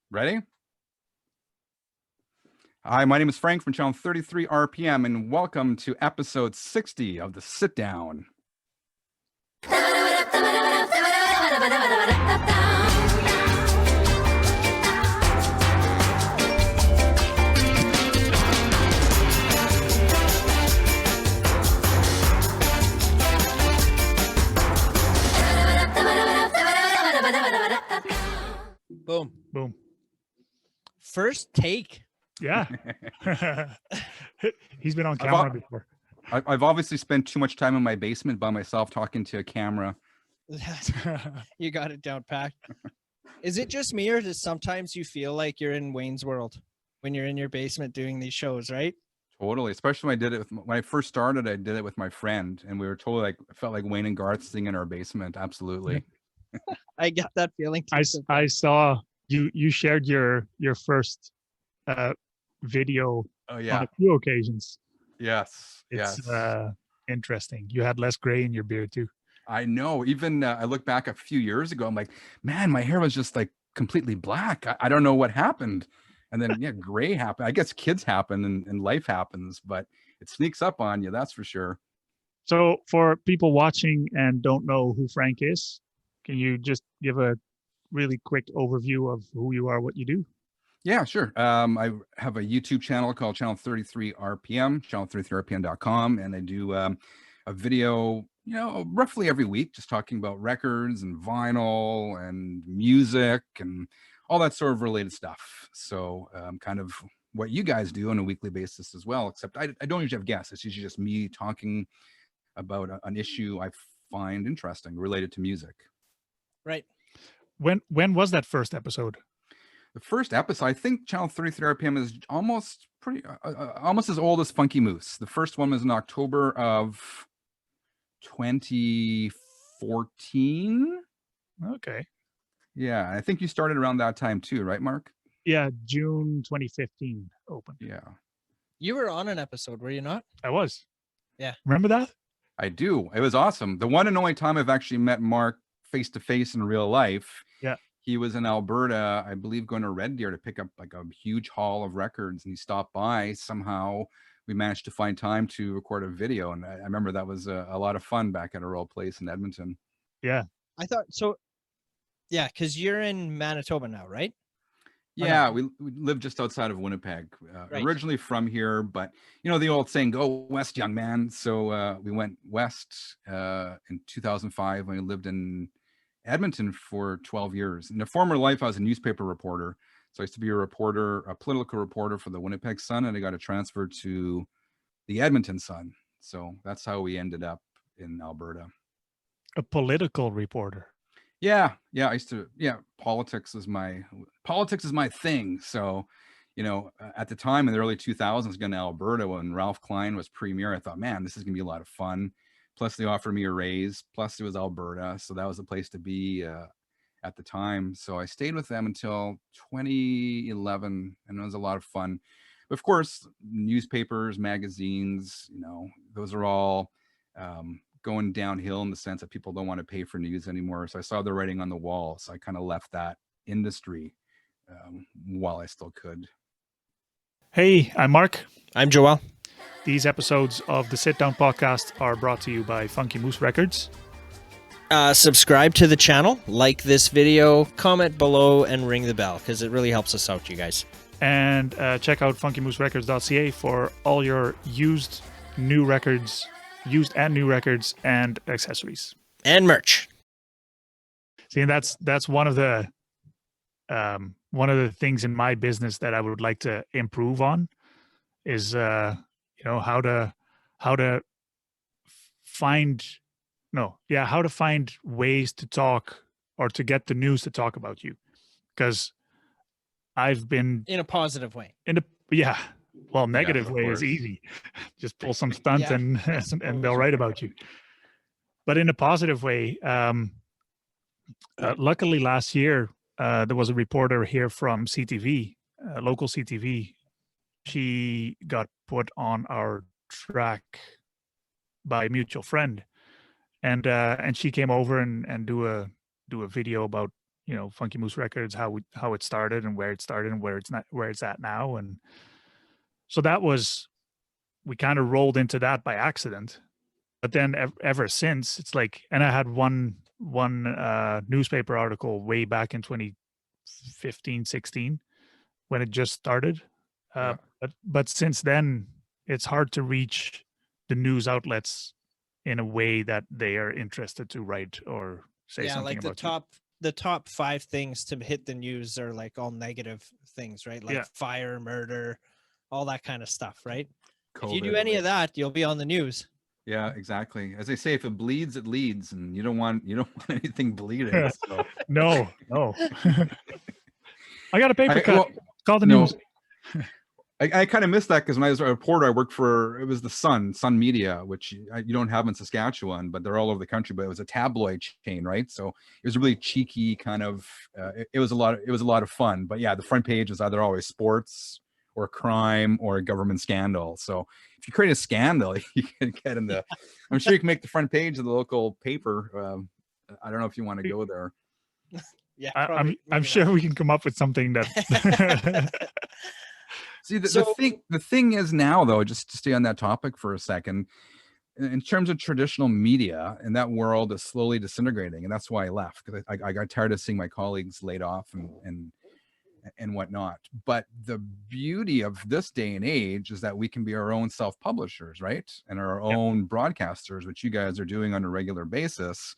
Ready? Hi, my name is Frank from channel 33 RPM, and welcome to episode 60 of The Sit Down. Boom. Boom. First take. Yeah. He's been on camera before. I've obviously spent too much time in my basement by myself talking to a camera. You got it down packed. Is it just me, or does sometimes you feel like you're in Wayne's World when you're in your basement doing these shows, right? Totally. Especially when I did it when I first started, I did it with my friend, and we were totally like, felt like Wayne and Garth sitting in our basement. Absolutely. I get that feeling too. I saw you shared your first video Oh yeah. on a few occasions. Yes. It's yes. Interesting. You had less gray in your beard too. I know. Even I look back a few years ago, I'm like, man, my hair was just like completely black. I don't know what happened. And then yeah, gray happened. I guess kids happen and life happens, but it sneaks up on you. That's for sure. So for people watching and don't know who Frank is, can you just give a really quick overview of who you are, what you do? Yeah, sure. I have a YouTube channel called Channel 33 RPM, channel33rpm.com, and I do a video, roughly every week, just talking about records and vinyl and music and all that sort of related stuff. So kind of what you guys do on a weekly basis as well, except I don't usually have guests. It's usually just me talking about an issue I find interesting related to music. Right. When was that first episode? The first episode, I think Channel 33 RPM is almost almost as old as Funky Moose. The first one was in October of 2014. Okay. Yeah, I think you started around that time too, right, Mark? Yeah, June 2015 opened. Yeah. You were on an episode, were you not? I was. Yeah. Remember that? I do. It was awesome. The one and only time I've actually met Mark face to face in real life. Yeah. He was in Alberta, I believe, going to Red Deer to pick up like a huge haul of records, and he stopped by. Somehow we managed to find time to record a video, and I remember that was a lot of fun back at a Royal Place in Edmonton. Yeah. I thought so. Yeah, because you're in Manitoba now, right? Yeah, we live just outside of Winnipeg. Right. Originally from here, but the old saying, "Go west, young man." So we went west in 2005 when we lived in Edmonton for 12 years. In a former life, I was a newspaper reporter. So I used to be a political reporter for the Winnipeg Sun, and I got a transfer to the Edmonton Sun. So that's how we ended up in Alberta. A political reporter. Yeah. I used to, politics is my thing. So, at the time in the early 2000s, going to Alberta when Ralph Klein was premier, I thought, man, this is gonna be a lot of fun. Plus they offered me a raise. Plus it was Alberta. So that was the place to be at the time. So I stayed with them until 2011, and it was a lot of fun. But of course, newspapers, magazines, those are all going downhill in the sense that people don't want to pay for news anymore. So I saw the writing on the wall. So I kind of left that industry while I still could. Hey, I'm Mark. I'm Joel. These episodes of the Sit Down podcast are brought to you by Funky Moose Records. Subscribe to the channel, like this video, comment below, and ring the bell because it really helps us out, you guys. And check out funkymooserecords.ca for all your used and new records and accessories and merch. See, and that's one of the things in my business that I would like to improve on is how to find ways to talk or to get the news to talk about you, because I've been in a positive way. Negative way is easy. Just pull some stunt and they'll write about you. But in a positive way, luckily last year there was a reporter here from CTV, local CTV. She got put on our track by a mutual friend, and she came over and do a video about Funky Moose Records, how it started and where it started and where it's at now. And so we kind of rolled into that by accident. But then ever since, it's like, and I had one newspaper article way back in 2015, 16 when it just started. But since then, it's hard to reach the news outlets in a way that they are interested to write or say something like about the top 5 things to hit the news are like all negative things, right? Like fire, murder, all that kind of stuff, right? COVID. If you do any of that, you'll be on the news. Yeah, exactly. As they say, if it bleeds, it leads, and you don't want anything bleeding. So. No. I got a paper cut. Call the news. I kind of missed that because when I was a reporter, I worked for, it was the Sun Media, which you don't have in Saskatchewan, but they're all over the country. But it was a tabloid chain, right? So it was a really cheeky kind of. It was a lot of fun. But yeah, the front page was either always sports or crime or a government scandal. So if you create a scandal, you can get in the. I'm sure you can make the front page of the local paper. I don't know if you want to go there. Yeah, I'm sure we can come up with something that. See, the thing is now, though, just to stay on that topic for a second, in terms of traditional media, and that world is slowly disintegrating, and that's why I left, because I got tired of seeing my colleagues laid off and whatnot. But the beauty of this day and age is that we can be our own self-publishers, right? And our own broadcasters, which you guys are doing on a regular basis,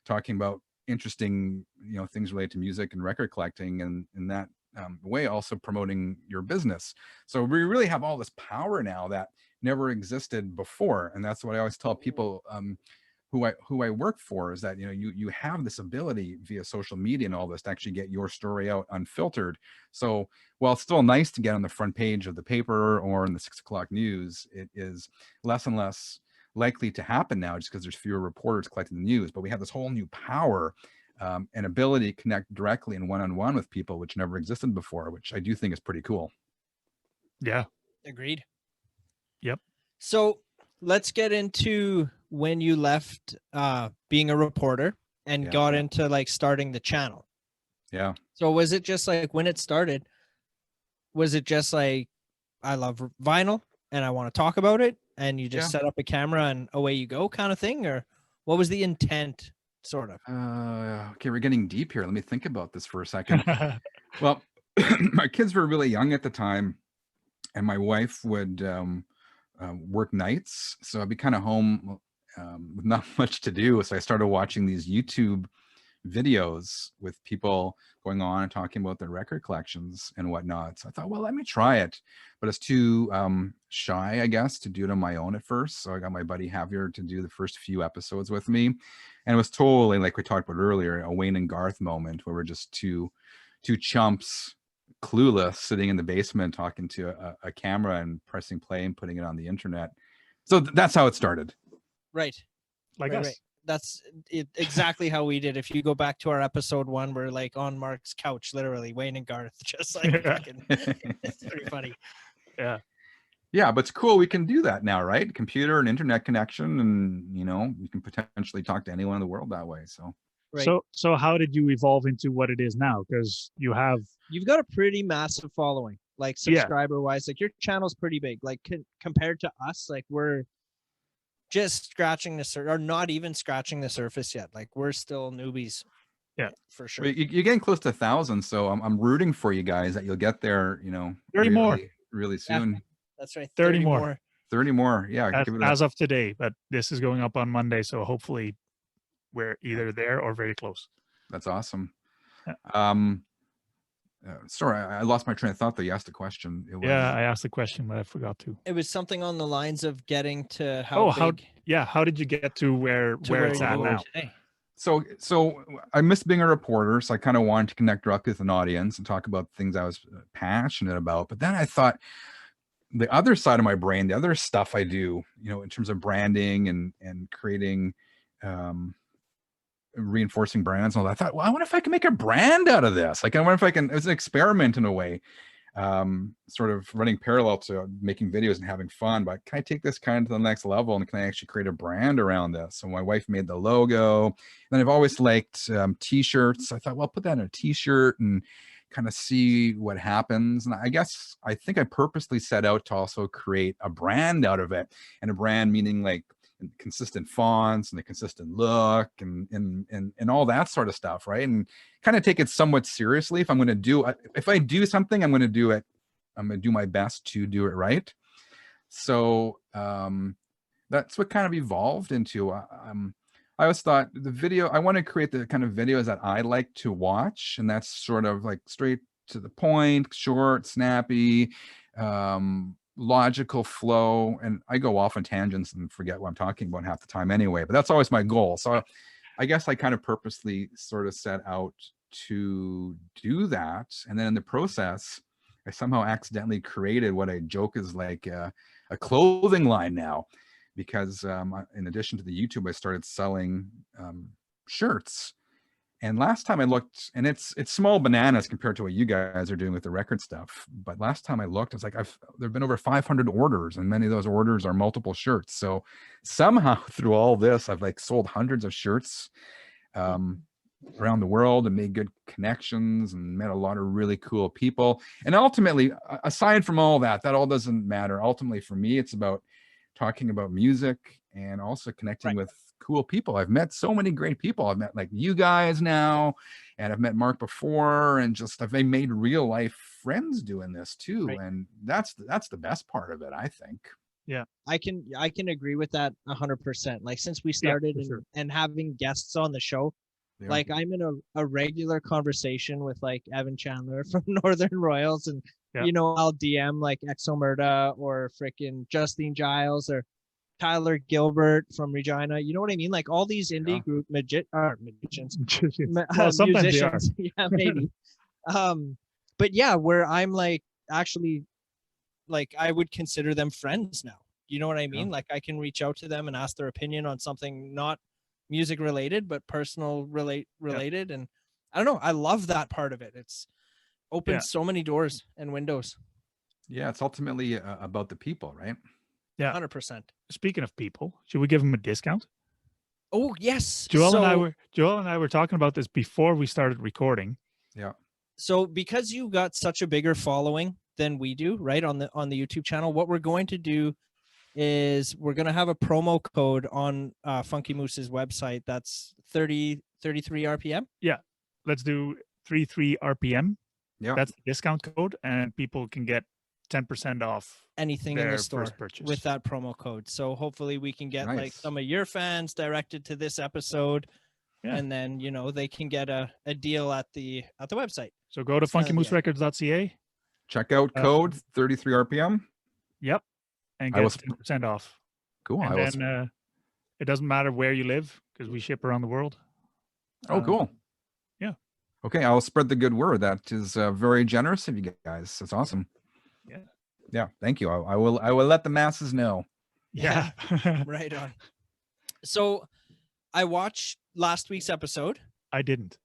talking about interesting, things related to music and record collecting, and in that way also promoting your business. So we really have all this power now that never existed before. And that's what I always tell people who I work for, is that you have this ability via social media and all this to actually get your story out unfiltered. So while it's still nice to get on the front page of the paper or in the 6 o'clock news, it is less and less likely to happen now, just because there's fewer reporters collecting the news. But we have this whole new power and ability to connect directly and one-on-one with people, which never existed before, which I do think is pretty cool. Yeah. Agreed. Yep. So let's get into when you left being a reporter and got into like starting the channel. Yeah. So was it just like, when it started, was it just like, I love vinyl and I want to talk about it, and you just set up a camera and away you go kind of thing? Or what was the intent? Sort of. Okay, we're getting deep here. Let me think about this for a second. Well, my kids were really young at the time, and my wife would work nights, so I'd be kind of home with not much to do. So I started watching these YouTube videos with people going on and talking about their record collections and whatnot. So I thought, well, let me try it, but it's too shy, I guess, to do it on my own at first. So I got my buddy Javier to do the first few episodes with me, and it was totally, like we talked about earlier, a Wayne and Garth moment where we're just two chumps, clueless, sitting in the basement talking to a camera and pressing play and putting it on the internet. So that's how it started. Right. Like us. Right. That's exactly how we did. If you go back to our episode 1, we're like on Mark's couch, literally, Wayne and Garth, just like fucking, it's pretty funny. Yeah, but it's cool. We can do that now, right? Computer and internet connection, and you can potentially talk to anyone in the world that way. So right. So how did you evolve into what it is now? Because you've got a pretty massive following, like subscriber wise. Like your channel's pretty big. Like compared to us, like we're just scratching the surface, or not even scratching the surface yet. Like we're still newbies. Yeah, for sure. Well, you're getting close to 1,000, so I'm rooting for you guys that you'll get there. 30 more really soon. Yeah, that's right. 30 more. 30 more. Yeah. As of today, but this is going up on Monday, so hopefully we're either there or very close. That's awesome. Yeah. Sorry, I lost my train of thought though. You asked a question. I asked the question, but I forgot to. It was something on the lines of getting to how did you get to where it's at now? Today? So I miss being a reporter, so I kind of wanted to connect directly with an audience and talk about things I was passionate about. But then I thought the other side of my brain, the other stuff I do, in terms of branding and creating reinforcing brands and all that, I thought, well, I wonder if I can make a brand out of this. Like, I wonder if I can. It was an experiment in a way. sort of running parallel to making videos and having fun, but can I take this kind of to the next level, and can I actually create a brand around this? So my wife made the logo, and I've always liked t-shirts. I thought, well, put that in a t-shirt and kind of see what happens. And I think I purposely set out to also create a brand out of it, and a brand meaning like consistent fonts and a consistent look and all that sort of stuff, right? And kind of take it somewhat seriously. If I do something, I'm going to do it. I'm going to do my best to do it right. So that's what kind of evolved into. I always thought I want to create the kind of videos that I like to watch, and that's sort of like straight to the point, short, snappy, logical flow. And I go off on tangents and forget what I'm talking about half the time anyway, but that's always my goal. So I guess I kind of purposely sort of set out to do that. And then in the process, I somehow accidentally created what I joke is like a clothing line now, because in addition to the YouTube, I started selling shirts. And last time I looked, and it's small bananas compared to what you guys are doing with the record stuff. But last time I looked, it's like there've been over 500 orders, and many of those orders are multiple shirts. So somehow through all this, I've like sold hundreds of shirts around the world, and made good connections, and met a lot of really cool people. And ultimately, aside from all that all doesn't matter. Ultimately for me, it's about talking about music and also connecting with cool people. I've met so many great people. I've met like you guys now, and I've met Mark before, and just I've made real life friends doing this too. Right. And that's the best part of it, I think. Yeah, I can agree with that 100%. Like since we started and having guests on the show, like I'm in a regular conversation with like Evan Chandler from Northern Royals, and you know, I'll DM like Exomerta or freaking Justine Giles or Tyler Gilbert from Regina. You know what I mean? Like all these indie group magicians, well, musicians. Yeah, maybe. But yeah, where I'm like actually like I would consider them friends now. You know what I mean? Like I can reach out to them and ask their opinion on something not music related, but personal related. And I don't know. I love that part of it. It's opened so many doors and windows. Yeah, it's ultimately about the people, right? Yeah, 100%. Speaking of people, should we give them a discount? Oh yes, Joel and I were talking about this before we started recording. Yeah. So because you got such a bigger following than we do, right, on the YouTube channel, what we're going to do is we're going to have a promo code on Funky Moose's website. That's 33 RPM. Yeah, let's do 33 RPM. Yeah, that's the discount code, and people can get 10% off anything in the store with that promo code. So hopefully we can get like some of your fans directed to this episode, and then you know they can get a deal at the website. So go to funkymooserecords.ca, check out code 33 RPM. Yep, and get 10% off. Cool. And then it doesn't matter where you live because we ship around the world. Oh, cool. Yeah. Okay, I'll spread the good word. That is very generous of you guys. That's awesome. Yeah, thank you. I will let the masses know. Yeah. Right on. So I watched last week's episode. I didn't.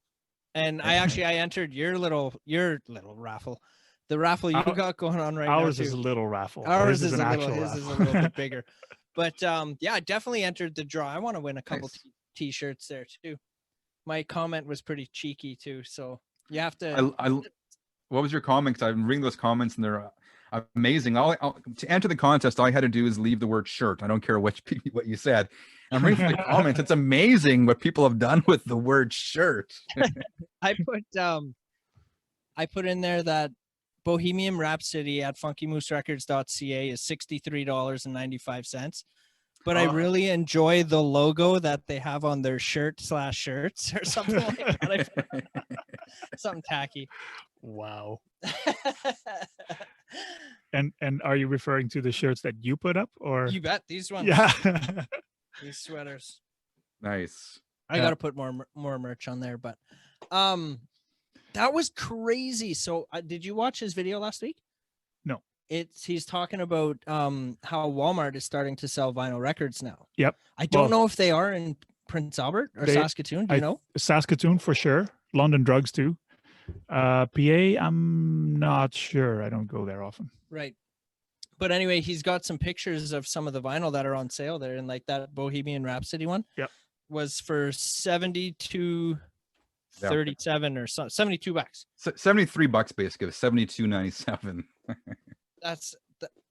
And I entered your little raffle. The raffle you got going on right now. Ours is a little raffle. Ours is a little bit bigger. But yeah, I definitely entered the draw. I want to win a couple t-shirts there too. My comment was pretty cheeky too, so you have to what was your comment? Because I'm reading those comments and they're amazing. To enter the contest, all I had to do is leave the word shirt. I don't care what you said. I'm reading the comments. It's amazing what people have done with the word shirt. I put in there that Bohemian Rhapsody at funkymooserecords.ca is $63.95. But I really enjoy the logo that they have on their shirts or something like that. Something tacky. Wow. And are you referring to the shirts that you put up, or? You bet, these ones. Yeah. These sweaters. Nice. I got to put more merch on there, but that was crazy. So did you watch his video last week? No. He's talking about how Walmart is starting to sell vinyl records now. Yep. I don't know if they are in Prince Albert or Saskatoon. Do you know? Saskatoon for sure. London Drugs too. PA, I'm not sure. I don't go there often. Right. But anyway, he's got some pictures of some of the vinyl that are on sale there, and like that Bohemian Rhapsody one. Yep. Was for 72.37 or so, $72. $73 basically, $72.97. That's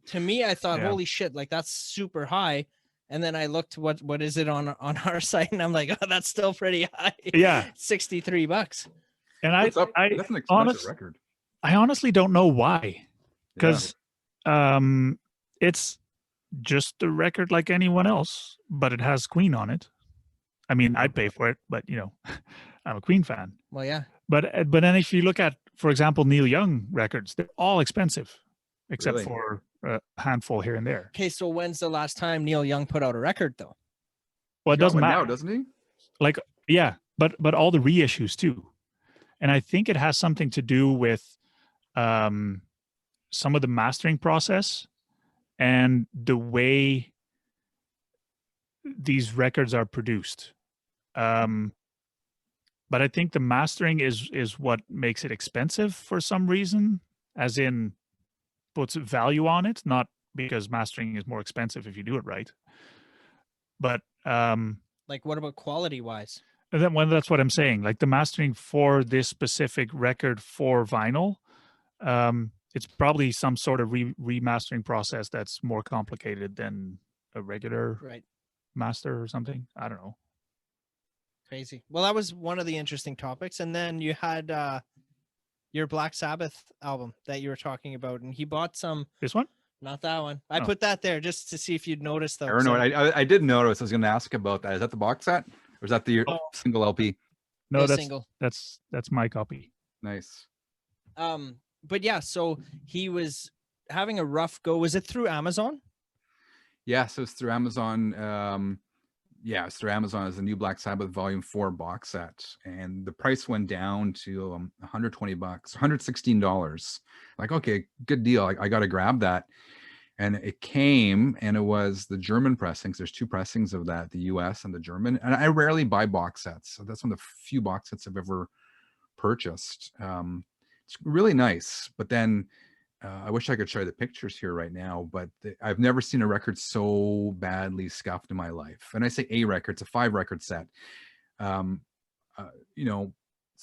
to me. I thought, Yeah. holy shit, like that's super high. And then I looked what is it on our site, and I'm like, oh, that's still pretty high. Yeah. $63. And That's an expensive record. I honestly don't know why, because it's just a record like anyone else, but it has Queen on it. I mean, I'd pay for it, but you know, I'm a Queen fan. Well, yeah. But then if you look at, for example, Neil Young records, they're all expensive, except Really? for a handful here and there. Okay, so when's the last time Neil Young put out a record, though? Well, it doesn't matter now, doesn't he? Like, yeah, but all the reissues too, and I think it has something to do with some of the mastering process and the way these records are produced. But I think the mastering is what makes it expensive for some reason, as in puts value on it, not because mastering is more expensive if you do it right. But like, what about quality wise? That's what I'm saying. Like the mastering for this specific record for vinyl, it's probably some sort of remastering process that's more complicated than a regular master or something. I don't know. Crazy. Well, that was one of the interesting topics. And then you had your Black Sabbath album that you were talking about, and he bought some. This one? Not that one. I put that there just to see if you'd noticed though. I don't know. I did notice. I was going to ask about that. Is that the box set, or is that the single LP? No, that's single. That's my copy. Nice. But yeah, so he was having a rough go. Was it through Amazon? Yeah, so it's through Amazon. Yeah, it's through Amazon as the new Black Sabbath Volume 4 box set, and the price went down to $120, $116. Like, okay, good deal. I got to grab that, and it came, and it was the German pressings. There's two pressings of that, the U.S. and the German. And I rarely buy box sets, so that's one of the few box sets I've ever purchased. It's really nice, but then I wish I could show you the pictures here right now, but I've never seen a record so badly scuffed in my life. And I say a record, it's a 5-record set. You know,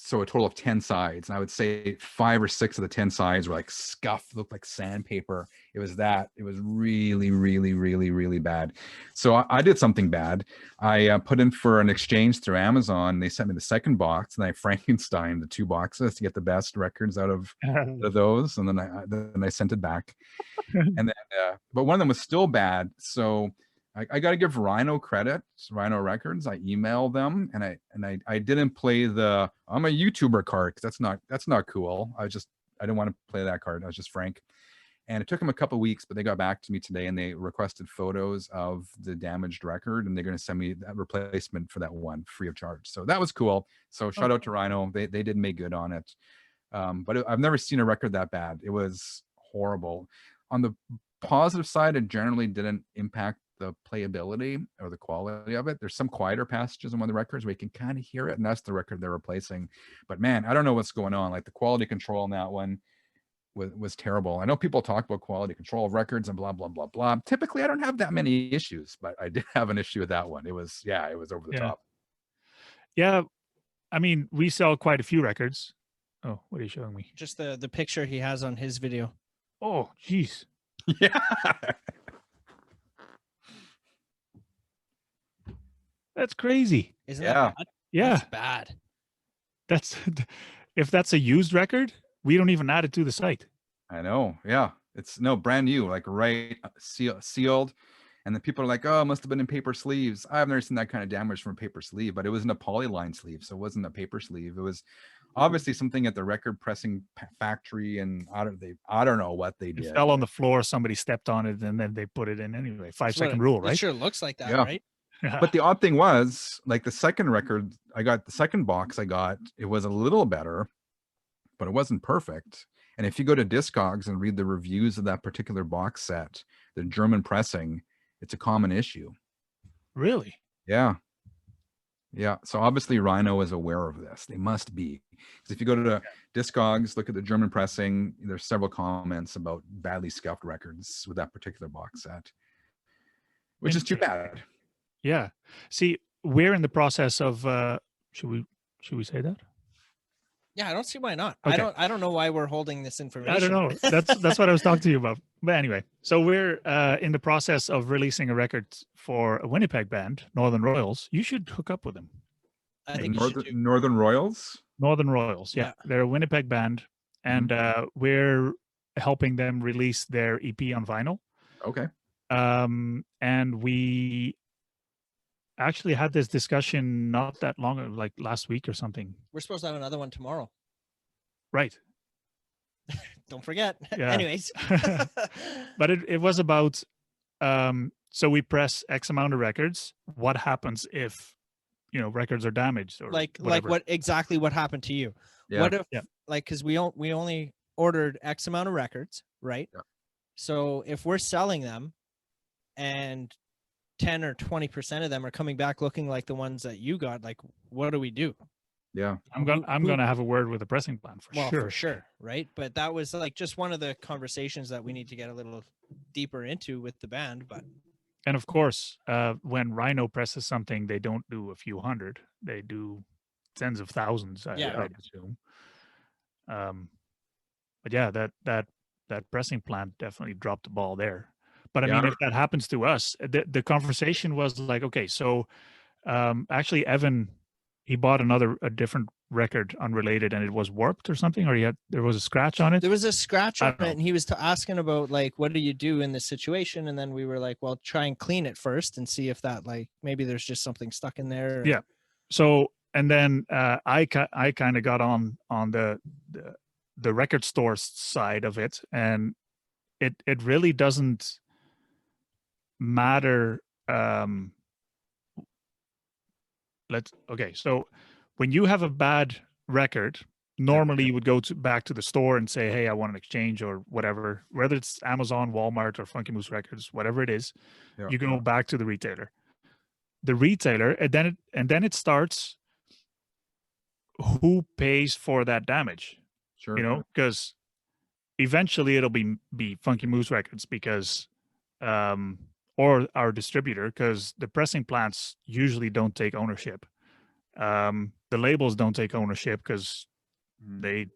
so a total of 10 sides. And I would say 5 or 6 of the 10 sides were like scuffed, looked like sandpaper. It was really, really, really, really bad. So I did something bad. I put in for an exchange through Amazon. They sent me the second box, and I Frankensteined the 2 boxes to get the best records out of those. And then I sent it back. And then, but one of them was still bad. So I got to give Rhino credit, Rhino Records. I emailed them, and I didn't play the I'm a YouTuber card, because that's not cool. I didn't want to play that card. I was just frank. And it took them a couple of weeks, but they got back to me today, and they requested photos of the damaged record, and they're going to send me that replacement for that one free of charge. So that was cool. So shout out to Rhino. They did make good on it. But I've never seen a record that bad. It was horrible. On the positive side, it generally didn't impact the playability or the quality of it. There's some quieter passages on one of the records where you can kind of hear it, and that's the record they're replacing. But man, I don't know what's going on. Like the quality control on that one was terrible. I know people talk about quality control of records and blah blah blah blah. Typically I don't have that many issues, but I did have an issue with that one. It was over the top. Yeah, I mean, we sell quite a few records. Oh, what are you showing me? Just the picture he has on his video. Oh, jeez. Yeah. That's crazy. Isn't that bad? Yeah. That's bad. That's if that's a used record, we don't even add it to the site. I know. Yeah. It's brand new, like sealed. And then people are like, oh, it must have been in paper sleeves. I've never seen that kind of damage from a paper sleeve, but it was in a polyline sleeve. So it wasn't a paper sleeve. It was obviously something at the record pressing factory, and I don't know what they did. It fell on the floor, somebody stepped on it, and then they put it in anyway. 5-second rule, right? It sure looks like that, right? But the odd thing was, like the second record, the second box I got, it was a little better, but it wasn't perfect. And if you go to Discogs and read the reviews of that particular box set, the German pressing, it's a common issue. Really? Yeah. Yeah. So obviously Rhino is aware of this. They must be. Because if you go to Discogs, look at the German pressing, there's several comments about badly scuffed records with that particular box set, which is too bad. Yeah. See, we're in the process of should we say that? Yeah, I don't see why not. Okay. I don't know why we're holding this information. I don't know. That's what I was talking to you about. But anyway, so we're in the process of releasing a record for a Winnipeg band, Northern Royals. You should hook up with them. I think you should too. Northern Royals. Northern Royals, yeah. They're a Winnipeg band, and we're helping them release their EP on vinyl. Okay. And we actually had this discussion not that long ago, like last week or something. We're supposed to have another one tomorrow. Right. Don't forget. Yeah. Anyways. But it was about, so we press X amount of records. What happens if, records are damaged or like whatever. what happened to you? Yeah. What if like, because we only ordered X amount of records, right? Yeah. So if we're selling them and 10 or 20% of them are coming back looking like the ones that you got, like, what do we do? Yeah. I'm gonna have a word with the pressing plant for sure, right? But that was like just one of the conversations that we need to get a little deeper into with the band. But and of course, when Rhino presses something, they don't do a few hundred; they do tens of thousands. I'd assume. But yeah, that pressing plant definitely dropped the ball there. But I mean, if that happens to us, the conversation was like, okay, so actually, Evan, he bought a different record unrelated, and it was warped or something, or there was a scratch on it. There was a scratch on it, and he was asking about like, what do you do in this situation? And then we were like, well, try and clean it first and see if that, like, maybe there's just something stuck in there. Yeah. So and then I kind of got on the record store side of it, and it really doesn't matter. So when you have a bad record, normally you would go back to the store and say, hey, I want an exchange or whatever, whether it's Amazon, Walmart, or Funky Moose Records, whatever it is. You go back to the retailer, and then it starts who pays for that damage. Sure. Because eventually it'll be Funky Moose Records because or our distributor, because the pressing plants usually don't take ownership. The labels don't take ownership because they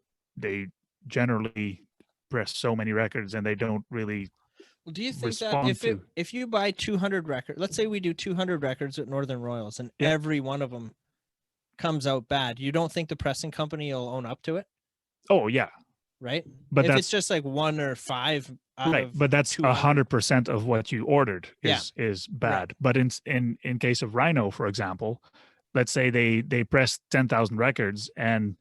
generally press so many records and they don't really. Well, do you think that if you buy 200 records, let's say we do 200 records at Northern Royals, and every one of them comes out bad, you don't think the pressing company will own up to it? Oh yeah, right. But if it's just like 1 or 5 right, but that's 100% of what you ordered is bad. Right. But in case of Rhino, for example, let's say they press 10,000 records and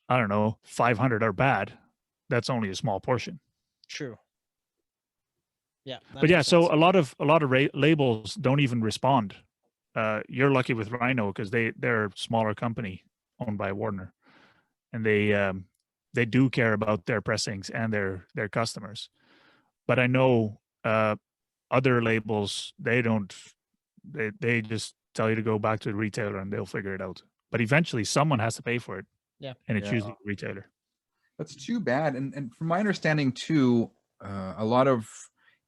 I don't know, 500 are bad. That's only a small portion. True. Yeah. But yeah, so a lot of labels don't even respond. You're lucky with Rhino because they're a smaller company owned by Warner, and they do care about their pressings and their customers. But I know other labels, they don't. They just tell you to go back to the retailer and they'll figure it out. But eventually, someone has to pay for it. Yeah, and it's usually the retailer. That's too bad. And from my understanding too, a lot of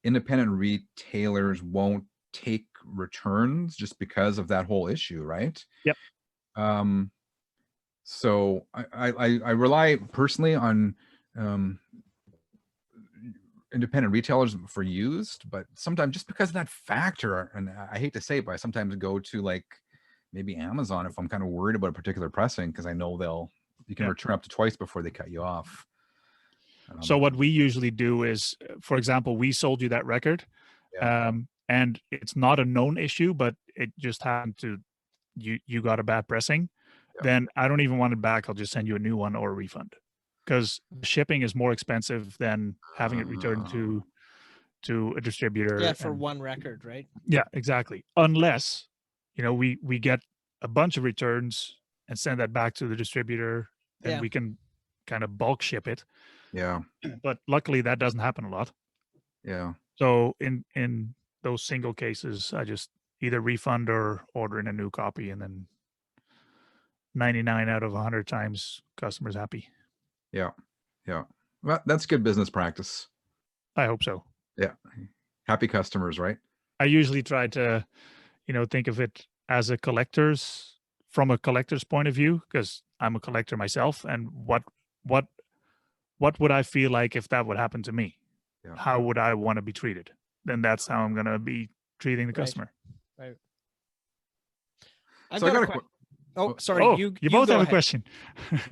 independent retailers won't take returns just because of that whole issue, right? Yep. So I rely personally on independent retailers for used, but sometimes just because of that factor, and I hate to say it, but I sometimes go to like maybe Amazon if I'm kind of worried about a particular pressing, because I know you can return up to twice before they cut you off. So what we usually do is, for example, we sold you that record, and it's not a known issue, but it just happened to you got a bad pressing. Then I don't even want it back. I'll just send you a new one or a refund, because shipping is more expensive than having it returned to a distributor. Yeah, for one record, right? Yeah, exactly. Unless, we get a bunch of returns and send that back to the distributor, and we can kind of bulk ship it. Yeah. But luckily that doesn't happen a lot. Yeah. So in those single cases, I just either refund or order in a new copy and then 99 out of 100 times customers happy. Yeah. Yeah. Well, that's good business practice. I hope so. Yeah. Happy customers, right? I usually try to, think of it as from a collector's point of view, because I'm a collector myself. And what would I feel like if that would happen to me? Yeah. How would I want to be treated? Then that's how I'm going to be treating the Right. customer. Right. So I got a Oh, sorry. Oh, you both go have a ahead. question.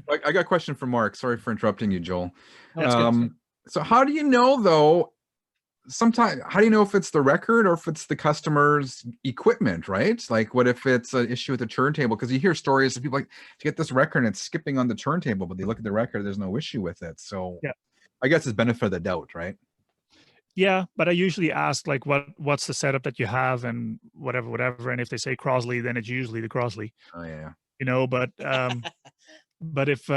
I got a question for Mark. Sorry for interrupting you, Joel. No, it's good. So how do you know though? Sometimes, how do you know if it's the record or if it's the customer's equipment, right? Like, what if it's an issue with the turntable? Because you hear stories of people like to get this record and it's skipping on the turntable, but they look at the record, there's no issue with it. So yeah, I guess it's benefit of the doubt, right? Yeah, but I usually ask like, what's the setup that you have and whatever. And if they say Crosley, then it's usually the Crosley. Oh yeah. But if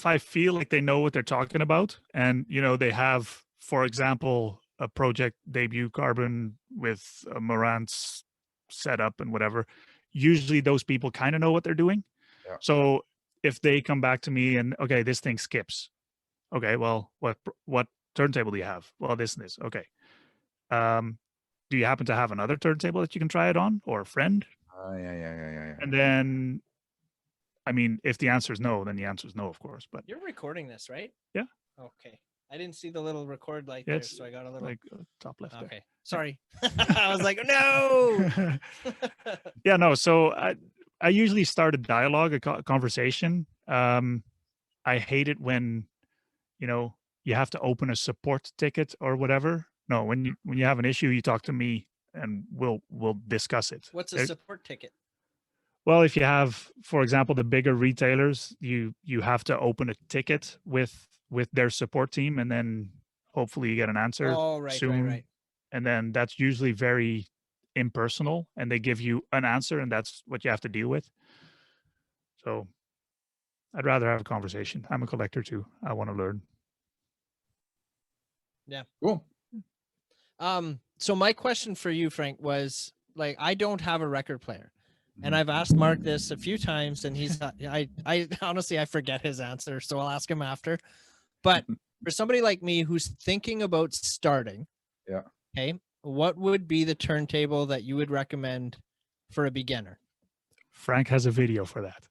I feel like they know what they're talking about, and they have, for example, a project debut carbon with a Marantz setup and whatever, usually those people kind of know what they're doing. Yeah. So if they come back to me and, okay, this thing skips. Okay, well, what turntable do you have? Well, this and this. Okay. Do you happen to have another turntable that you can try it on, or a friend? Yeah. And then, I mean, if the answer is no, then the answer is no, of course. But you're recording this, right? Yeah. Okay. I didn't see the little record light Yeah, there, so I got a little like top left. Okay. Sorry. I was like, no. Yeah, no. So I usually start a dialogue, a conversation. I hate it when, you have to open a support ticket or whatever. No, when you have an issue, you talk to me and we'll discuss it. What's a support ticket? Well, if you have, for example, the bigger retailers, you have to open a ticket with their support team, and then hopefully you get an answer soon. Right. And then that's usually very impersonal, and they give you an answer, and that's what you have to deal with. So I'd rather have a conversation. I'm a collector too. I want to learn. Yeah. Cool. So my question for you, Frank, was like, I don't have a record player. And I've asked Mark this a few times, and he's not, I honestly, I forget his answer, so I'll ask him after. But for somebody like me who's thinking about starting, yeah, okay, what would be the turntable that you would recommend for a beginner? Frank has a video for that.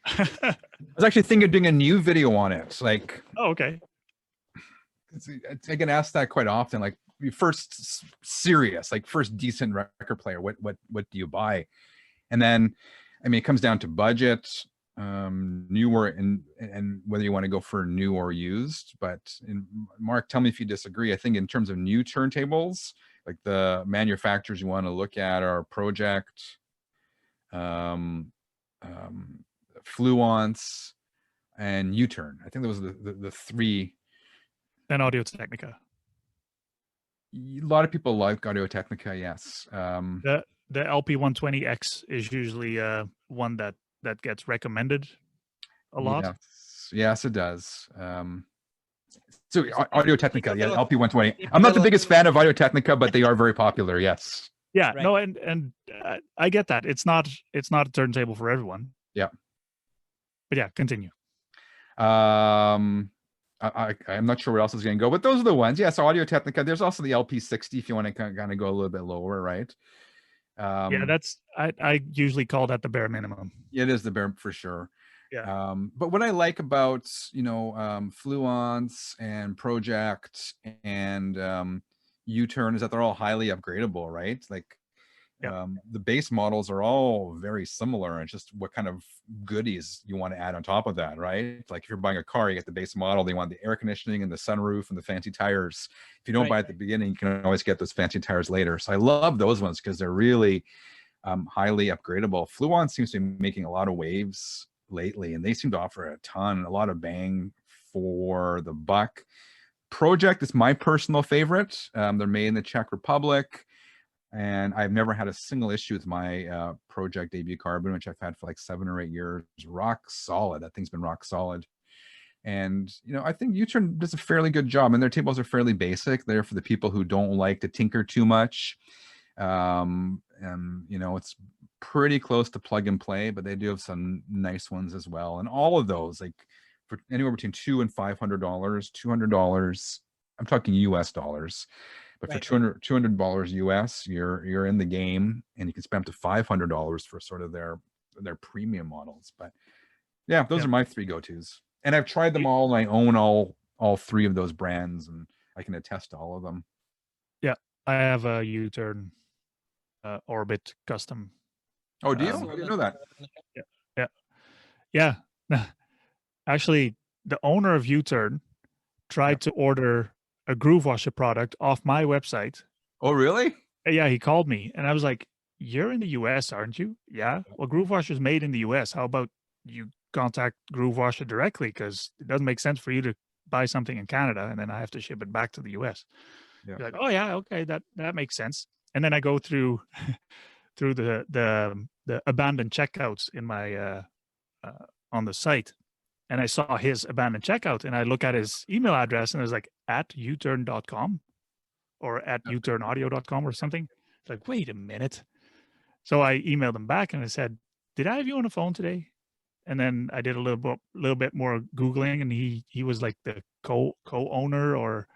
I was actually thinking of doing a new video on it. Like, oh, okay. I get asked that quite often. Like, first serious, like first decent record player, what do you buy? And then, I mean, it comes down to budget, newer, and whether you want to go for new or used. But Mark, tell me if you disagree. I think in terms of new turntables, like the manufacturers you want to look at are Project, Fluence, and U-Turn. I think those are the three. And Audio-Technica. A lot of people like Audio-Technica, yes. The LP120X is usually one that gets recommended a lot. Yes, it does. So Audio-Technica, yeah, LP120. I'm a not the biggest fan of Audio-Technica, but they are very popular. Yes. Yeah. Right. No, and I get that. It's not a turntable for everyone. Yeah. But yeah, continue. I'm not sure where else is going to go, but those are the ones. Yeah, so Audio-Technica. There's also the LP60 if you want to kind of go a little bit lower, right? Yeah, that's I usually call that the bare minimum. It is the bare for sure. Yeah. But what I like about Fluence and Project and U-Turn is that they're all highly upgradable, right? Like the base models are all very similar, and just what kind of goodies you want to add on top of that, right? Like if you're buying a car, you get the base model, they want the air conditioning and the sunroof and the fancy tires. If you don't buy at the beginning, you can always get those fancy tires later. So I love those ones because they're really highly upgradable. Fluence seems to be making a lot of waves lately, and they seem to offer a lot of bang for the buck. Project is my personal favorite. They're made in the Czech Republic. And I've never had a single issue with my Project debut carbon, which I've had for like 7 or 8 years. Rock solid. That thing's been rock solid. And, I think U-Turn does a fairly good job. And their tables are fairly basic. They're for the people who don't like to tinker too much. And you know, it's pretty close to plug and play, but they do have some nice ones as well. And all of those, like for anywhere between $200 and $500, $200. I'm talking US dollars, but for Right. $200 US, you're in the game, and you can spend up to $500 for sort of their premium models. But yeah, those Yep. are my three go-tos, and I've tried them all, and I own all three of those brands, and I can attest to all of them. Yeah, I have a U-turn Orbit custom. Oh, do you? Um, I didn't know that. Yeah. Actually, the owner of U-turn tried Yep. to order a groove washer product off my website. Oh, really? Yeah, he called me and I was like, "You're in the US, aren't you?" "Yeah." "Well, groove washer's made in the US. How about you contact groove washer directly, because it doesn't make sense for you to buy something in Canada and then I have to ship it back to the US." Yeah. You're like, "Oh yeah, okay, that makes sense." And then I go through through the abandoned checkouts in my on the site, and I saw his abandoned checkout, and I look at his email address, and it was like at uturn.com or at uturnaudio.com or something. It's like, wait a minute. So I emailed him back and I said, "Did I have you on the phone today?" And then I did a little bit more Googling, and he was like the co-owner or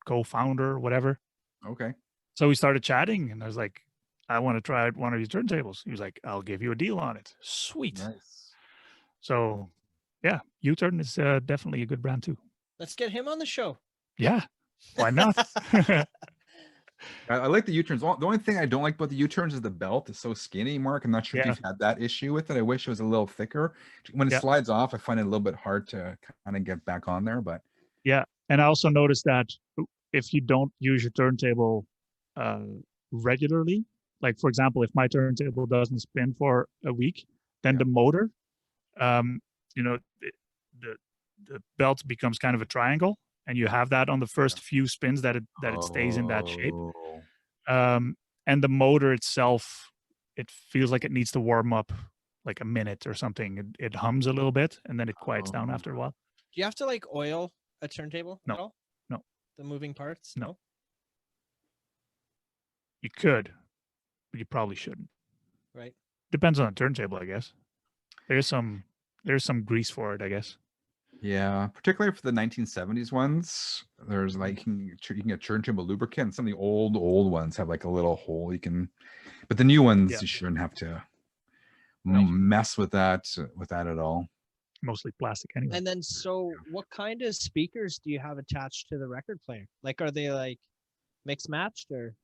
co-founder or whatever. Okay. So we started chatting, and I was like, "I want to try one of these turntables." He was like, "I'll give you a deal on it." Sweet. Nice. So yeah, U-turn is definitely a good brand too. Let's get him on the show. Yeah, why not? I like the U-turns. The only thing I don't like about the U-turns is the belt is so skinny, Mark. I'm not sure if Yeah. you've had that issue with it. I wish it was a little thicker. When it Yeah. slides off, I find it a little bit hard to kind of get back on there, but Yeah, and I also noticed that if you don't use your turntable regularly, like for example, if my turntable doesn't spin for a week, then Yeah. the motor, you know, the belt becomes kind of a triangle, and you have that on the first few spins that it stays in that shape. Oh. And the motor itself, it feels like it needs to warm up like a minute or something. It hums a little bit, and then it quiets down after a while. Do you have to like oil a turntable No. at all? No. The moving parts? No. You could, but you probably shouldn't. Right. Depends on the turntable, I guess. There's some grease for it, I guess. Yeah, particularly for the 1970s ones. There's like Mm-hmm. you can get turntable lubricant. Some of the old ones have like a little hole you can, but the new ones you shouldn't have to mess with that at all. Mostly plastic anyway. And then, so what kind of speakers do you have attached to the record player? Like, are they like mixed matched or?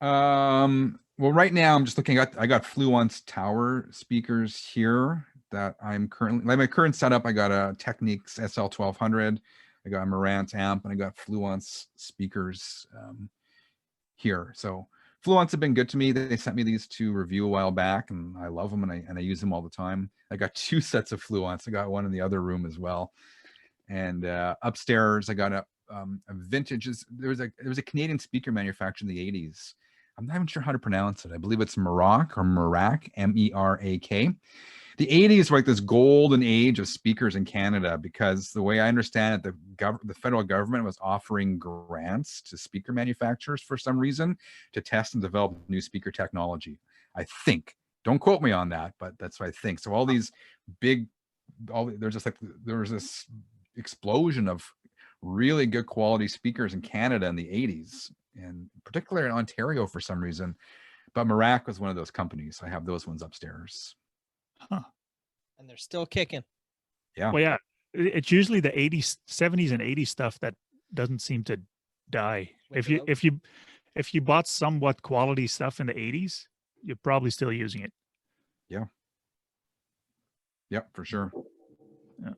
Well, right now I'm just looking at, I got Fluence tower speakers here that I'm currently, like my current setup, I got a Technics SL1200, I got a Marantz amp, and I got Fluence speakers here. So Fluence have been good to me. They sent me these to review a while back, and I love them, and I use them all the time. I got 2 sets of Fluence. I got one in the other room as well. And upstairs, I got a vintage. There was a Canadian speaker manufacturer in the 80s. I'm not even sure how to pronounce it. I believe it's Merak, M-E-R-A-K. The 80s were like this golden age of speakers in Canada, because the way I understand it, the federal government was offering grants to speaker manufacturers for some reason to test and develop new speaker technology. I think. Don't quote me on that, but that's what I think. So all these big, there was this explosion of really good quality speakers in Canada in the 80s, and particularly in Ontario for some reason. But Merak was one of those companies. I have those ones upstairs. Huh. And they're still kicking. Yeah. Well, yeah, it's usually the 80s, 70s, and 80s stuff that doesn't seem to die. If you bought somewhat quality stuff in the 80s, you're probably still using it. Yeah. Yep, for sure. Yeah.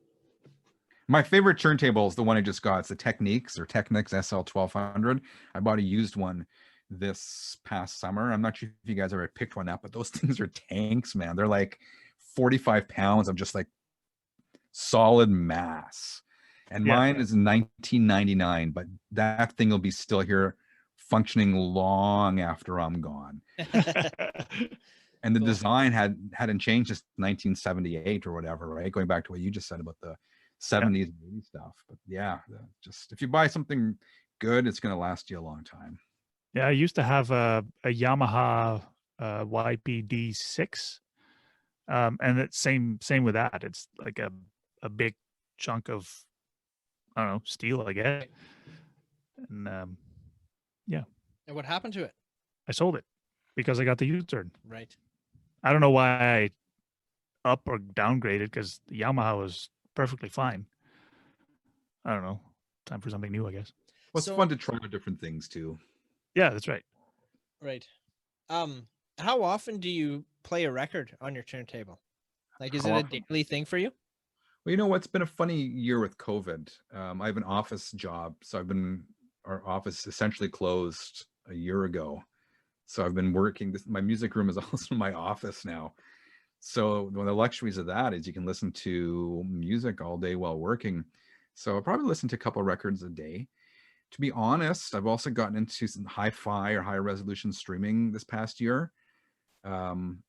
My favorite turntable is the one I just got. It's the Technics SL1200. I bought a used one this past summer. I'm not sure if you guys ever picked one up, but those things are tanks, man. They're like 45 pounds of just like solid mass. And mine is 1999, but that thing will be still here functioning long after I'm gone. And the design hadn't changed since 1978 or whatever, right? Going back to what you just said about the 70s and 80s stuff. But yeah, just if you buy something good, it's going to last you a long time. Yeah, I used to have a Yamaha YPD6, and it's same with that. It's like a big chunk of, I don't know, steel, I guess. And yeah, And what happened to it? I sold it because I got the U-turn. Right. I don't know why I up or downgraded, because the Yamaha was perfectly fine. I don't know. Time for something new, I guess. Well, it's So- fun to try out different things too. Yeah, that's right. Right. How often do you play a record on your turntable? Like, is How it a often? daily thing for you? Well, you know what? It's been a funny year with COVID. I have an office job, so our office essentially closed a year ago. So I've been working. My music room is also my office now. So one of the luxuries of that is you can listen to music all day while working. So I probably listen to a couple of records a day. To be honest, I've also gotten into some hi-fi or high resolution streaming this past year. When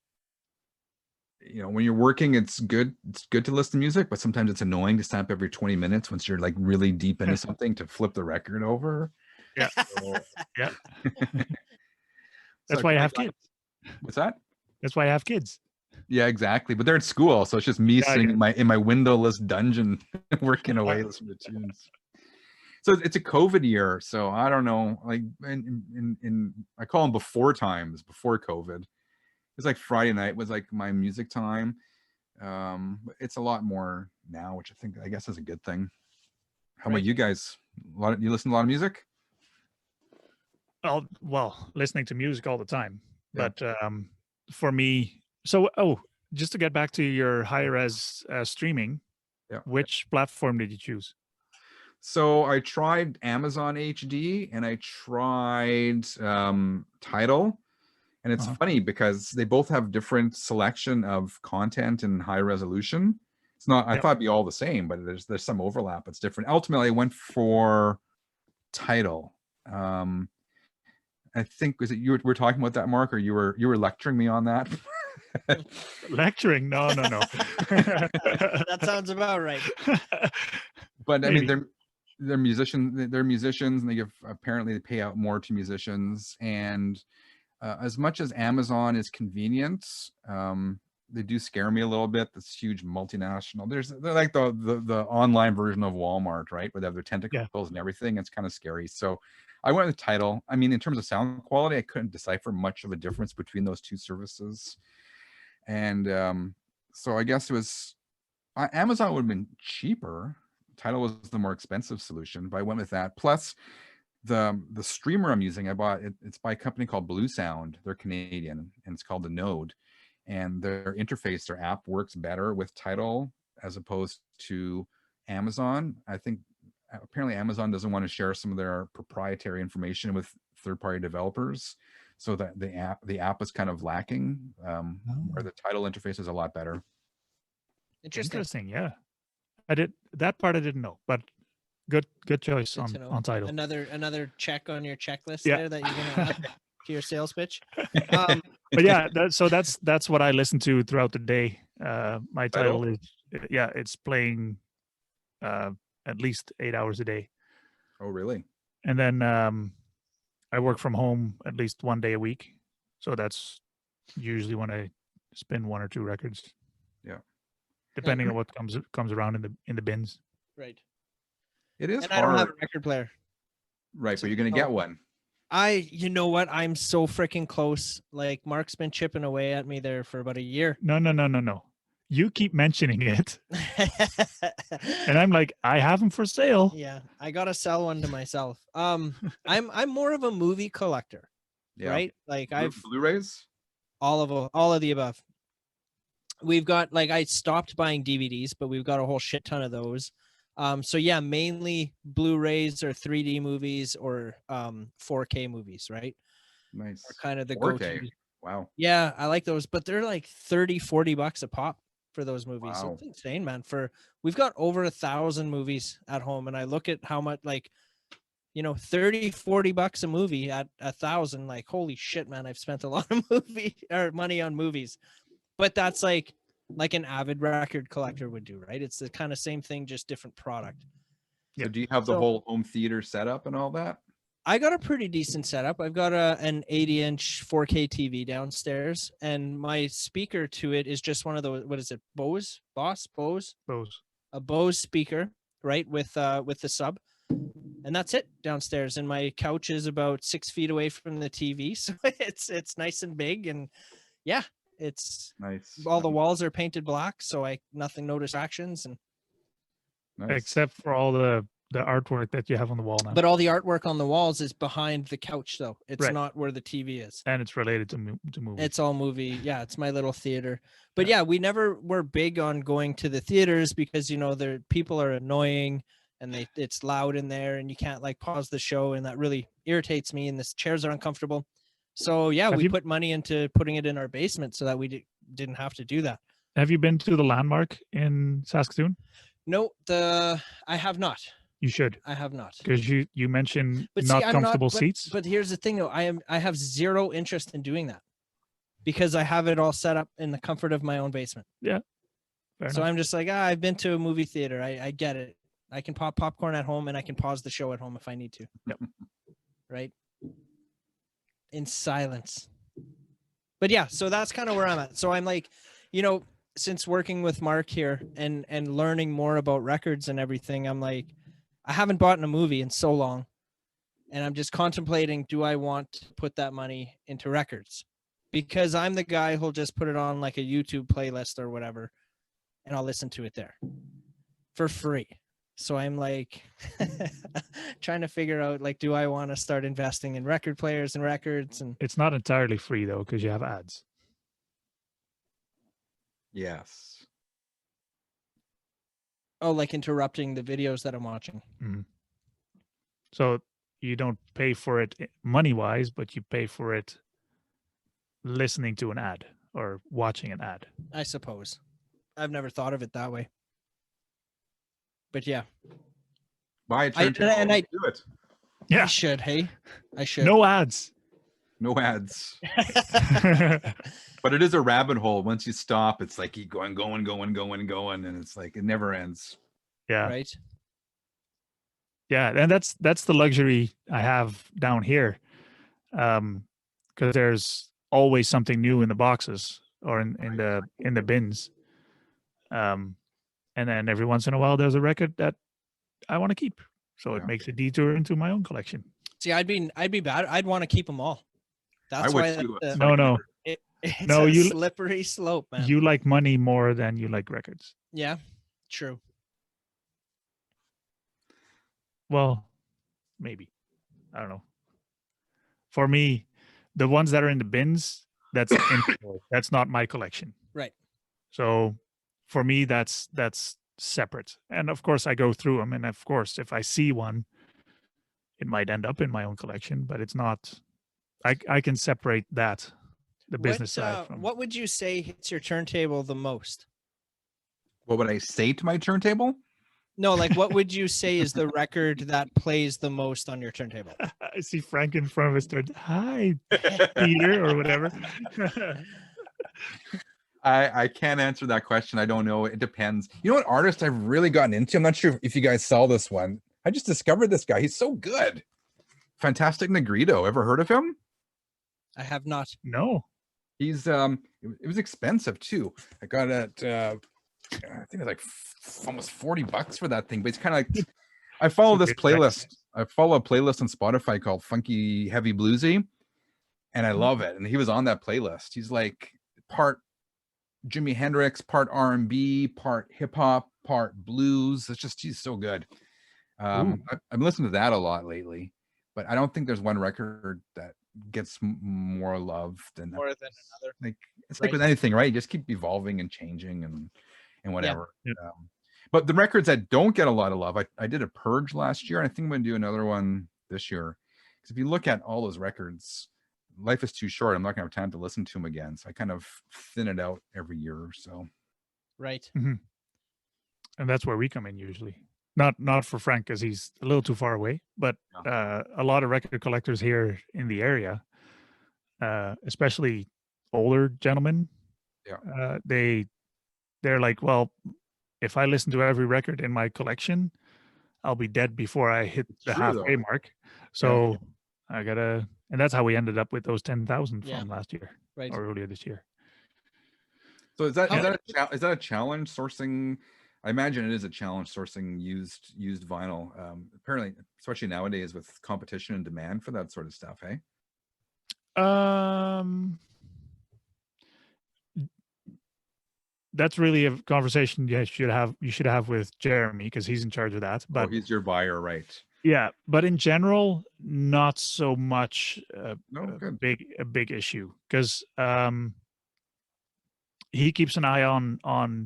you're working, it's good to listen to music, but sometimes it's annoying to stop every 20 minutes once you're like really deep into something to flip the record over. Yeah. So, Yeah. so That's why I have got- kids. What's that? That's why I have kids. Yeah, exactly. But they're at school, so it's just me Yeah, sitting in my windowless dungeon, working away, listening to tunes. So it's a COVID year, so I don't know. Like in I call them before times, before COVID. It's like Friday night was like my music time. It's a lot more now, which I guess is a good thing. How about Right. you guys? You listen to a lot of music? Well, listening to music all the time. Yeah. But for me, just to get back to your high res streaming, Yeah. which platform did you choose? So I tried Amazon HD and I tried Tidal. And it's funny because they both have different selection of content and high resolution. It's not, I Yep. thought it'd be all the same, but there's some overlap. It's different. Ultimately, I went for Tidal. I think was it you were talking about that, Mark, or you were lecturing me on that? Lecturing? No. That sounds about right. But I mean, Maybe. they're musicians, and apparently they pay out more to musicians. And as much as Amazon is convenient, they do scare me a little bit. This huge multinational. They're like the online version of Walmart, right? Where they have their tentacles and everything. It's kind of scary. So I went with Tidal. I mean, in terms of sound quality, I couldn't decipher much of a difference between those two services. And so I guess it was Amazon would have been cheaper. Tidal was the more expensive solution, but I went with that. Plus, the streamer I'm using, I bought it. It's by a company called Blue Sound. They're Canadian, and it's called the Node. And their interface, their app works better with Tidal as opposed to Amazon. I think apparently Amazon doesn't want to share some of their proprietary information with third-party developers, so that the app is kind of lacking. Where the Tidal interface is a lot better. Interesting. Yeah. That part I didn't know, but good choice Good to know. on Tidal. Another check on your checklist Yeah. there that you're gonna add to your sales pitch. But yeah, that's what I listen to throughout the day. My Tidal? Tidal is it's playing at least 8 hours a day. Oh, really? And then I work from home at least one day a week, so that's usually when I spin one or two records. Yeah, depending on what comes around in the bins. Right. It is And hard. I don't have a record player. Right, but you're gonna get one. You know what? I'm so freaking close. Like, Mark's been chipping away at me there for about a year. No. You keep mentioning it. And I'm like, I have them for sale. Yeah, I gotta sell one to myself. I'm more of a movie collector, Yeah. right? Like Blu-rays. all of the above. We've got, like, I stopped buying DVDs, but we've got a whole shit ton of those. So yeah, mainly Blu-rays or 3D movies or 4K movies, right? Nice. Are kind of the 4K. go-to. Wow. Yeah, I like those, but they're like $30-40 a pop for those movies. Wow. It's insane, man. We've got over 1,000 movies at home, and I look at how much, like, $30-40 a movie at 1,000. Like, holy shit, man! I've spent a lot of money on movies, but that's like an avid record collector would do, right? It's the kind of same thing, just different product. So do you have the whole home theater setup and all that? I got a pretty decent setup. I've got an 80-inch 4K TV downstairs, and my speaker to it is just one of those. What is it? Bose? A Bose speaker, right? With the sub, and that's it downstairs. And my couch is about 6 feet away from the TV, so it's nice and big, and yeah, it's Nice. all the walls are painted black, so no distractions, and Nice. Except for all the artwork that you have on the wall now. but all the artwork on the walls is behind the couch, though. It's Right. not where the TV is. And it's related to movies. It's all movie. Yeah, it's my little theater. But yeah, we never were big on going to the theaters because, the people are annoying and it's loud in there and you can't like pause the show, and that really irritates me, and the chairs are uncomfortable. So yeah, we put money into putting it in our basement so that we didn't have to do that. Have you been to the Landmark in Saskatoon? No, I have not. You should. I have not. Because you mentioned But not see, comfortable seats. But here's the thing, though. I have zero interest in doing that because I have it all set up in the comfort of my own basement. Yeah. Fair So enough. I'm just like, I've been to a movie theater. I get it. I can pop popcorn at home and I can pause the show at home if I need to. Yep. Right. In silence. But yeah, so that's kind of where I'm at. So I'm like, since working with Mark here and learning more about records and everything, I'm like, I haven't bought a movie in so long, and I'm just contemplating, do I want to put that money into records? Because I'm the guy who'll just put it on like a YouTube playlist or whatever, and I'll listen to it there for free. So I'm like trying to figure out, like, do I want to start investing in record players and records? And it's not entirely free though, because you have ads. Yes. oh, like interrupting the videos that I'm watching. Mm-hmm. So you don't pay for it money wise, but you pay for it listening to an ad or watching an ad. I suppose. I've never thought of it that way. But yeah. Buy a turntable and do it. Yeah. I should, hey? I should. No ads. No ads. But it is a rabbit hole. Once you stop, it's like keep going, and it's like it never ends. Yeah. Right. Yeah, and that's the luxury I have down here, because there's always something new in the boxes or in the bins, and then every once in a while there's a record that I want to keep, so it makes a detour into my own collection. See, I'd be bad. I'd want to keep them all. That's why. No. It's a slippery slope, man. You like money more than you like records. Yeah, true. Well, maybe. I don't know. For me, the ones that are in the bins, that's not my collection. Right. So for me, that's separate. And of course, I go through them. And of course, if I see one, it might end up in my own collection, but it's not. I can separate that, the business side. What would you say hits your turntable the most? What would I say to my turntable? No, like what would you say is the record that plays the most on your turntable? I see Frank in front of us. Hi, Peter, or whatever. I can't answer that question. I don't know. It depends. You know what artist I've really gotten into? I'm not sure if you guys saw this one. I just discovered this guy. He's so good. Fantastic Negrito. Ever heard of him? I have not. No. He's it was expensive too. I got it I think it's like almost $40 for that thing, but it's kind of like I follow this playlist. I follow a playlist on Spotify called Funky Heavy Bluesy, and I love it. And he was on that playlist. He's like part Jimi Hendrix, part R&B, part hip hop, part blues. It's just he's so good. I've been listening to that a lot lately, but I don't think there's one record that gets more love than More than another. Like it's like with anything, right? You just keep evolving and changing and whatever. Yeah. But the records that don't get a lot of love, I did a purge last year, and I think I'm going to do another one this year. Because if you look at all those records, life is too short. I'm not going to have time to listen to them again, so I kind of thin it out every year or so. Right. Mm-hmm. And that's where we come in usually. Not for Frank because he's a little too far away, but a lot of record collectors here in the area, especially older gentlemen, they're like, well, if I listen to every record in my collection, I'll be dead before I hit the halfway mark. So and that's how we ended up with those 10,000 Yeah. from last year Right. or earlier this year. So is that How- is that a challenge sourcing? I imagine it is a challenge sourcing used vinyl. Apparently, especially nowadays with competition and demand for that sort of stuff. Hey. That's really a conversation you should have with Jeremy, because he's in charge of that. Oh, But he's your buyer, right? yeah, but in general, not so much No, good. a big issue, because he keeps an eye on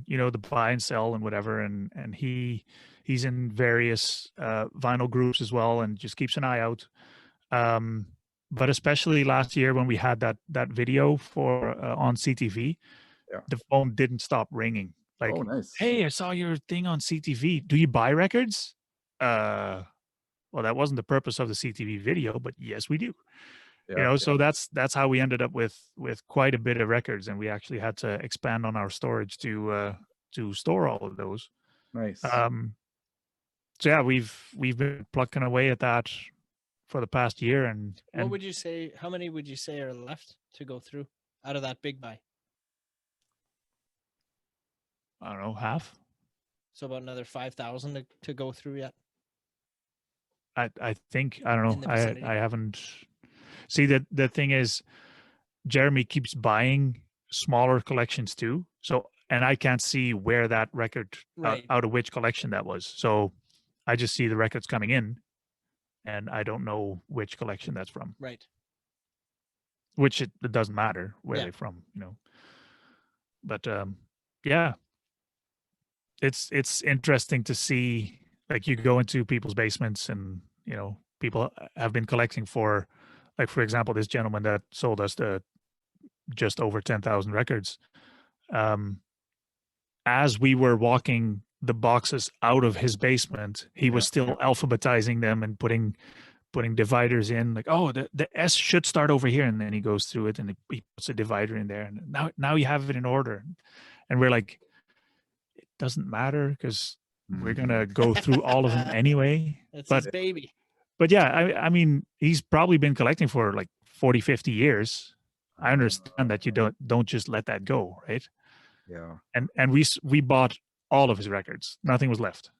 the buy and sell and whatever, and he's in various vinyl groups as well, and just keeps an eye out. But especially last year when we had that video for on CTV, Yeah. the phone didn't stop ringing. Like, Oh, nice. hey, I saw your thing on CTV. Do you buy records? Well, that wasn't the purpose of the CTV video, but yes, we do. Yeah. So that's how we ended up with quite a bit of records, and we actually had to expand on our storage to store all of those. Nice. So yeah, we've been plucking away at that for the past year, and what would you say? How many would you say are left to go through out of that big buy? I don't know, half. So about another 5,000 to go through yet. I think, I don't In know. the vicinity. I haven't. See, the thing is, Jeremy keeps buying smaller collections too. So, and I can't see where that record Right. out of which collection that was. So I just see the records coming in, and I don't know which collection that's from. Right. Which it doesn't matter where Yeah. they're from, But yeah, it's interesting to see. Like, you go into people's basements, and people have been collecting for, like, for example, this gentleman that sold us the just over 10,000 records. As we were walking the boxes out of his basement, he was still alphabetizing them and putting dividers in, like, oh, the S should start over here, and then he goes through it and he puts a divider in there, and now you have it in order. And we're like, it doesn't matter, because we're gonna go through all of them anyway. That's But his baby. But yeah, I mean, he's probably been collecting for like 40, 50 years. I understand that you don't just let that go, right? Yeah. And we bought all of his records. Nothing was left.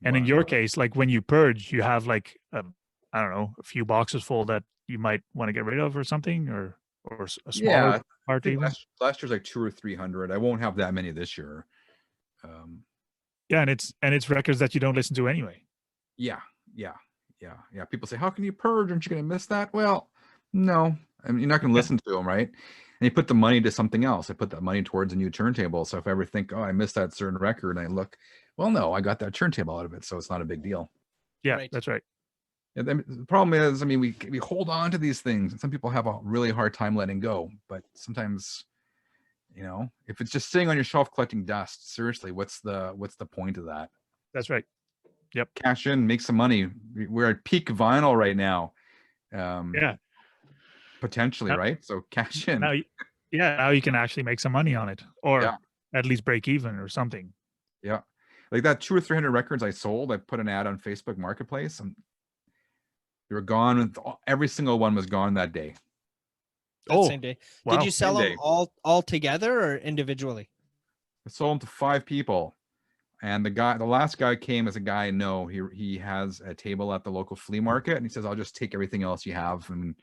And in your case, like, when you purge, you have like I don't know, a few boxes full that you might want to get rid of or something, or a smaller part even. Last year's like 200 or 300. I won't have that many this year. Yeah, and it's records that you don't listen to anyway. Yeah. People say, how can you purge? Aren't you going to miss that? Well, no. I mean, you're not going to listen to them, right? And you put the money to something else. I put that money towards a new turntable. So if I ever think, oh, I missed that certain record, and I look, well, no, I got that turntable out of it, so it's not a big deal. Yeah, Right. That's right. Yeah, the problem is, I mean, we hold on to these things, and some people have a really hard time letting go. But sometimes, if it's just sitting on your shelf collecting dust, seriously, what's the point of that? That's right. Yep. Cash in, make some money. We're at peak vinyl right now. Yeah. Potentially, right? So cash in. Now you can actually make some money on it, or at least break even or something. Yeah. Like that 200 or 300 records I sold, I put an ad on Facebook Marketplace, and they were gone. Every single one was gone that day. Same day. Wow. Did you sell them all together or individually? I sold them to 5 people. And the last guy came as a guy I know. He has a table at the local flea market, and he says, I'll just take everything else you have. And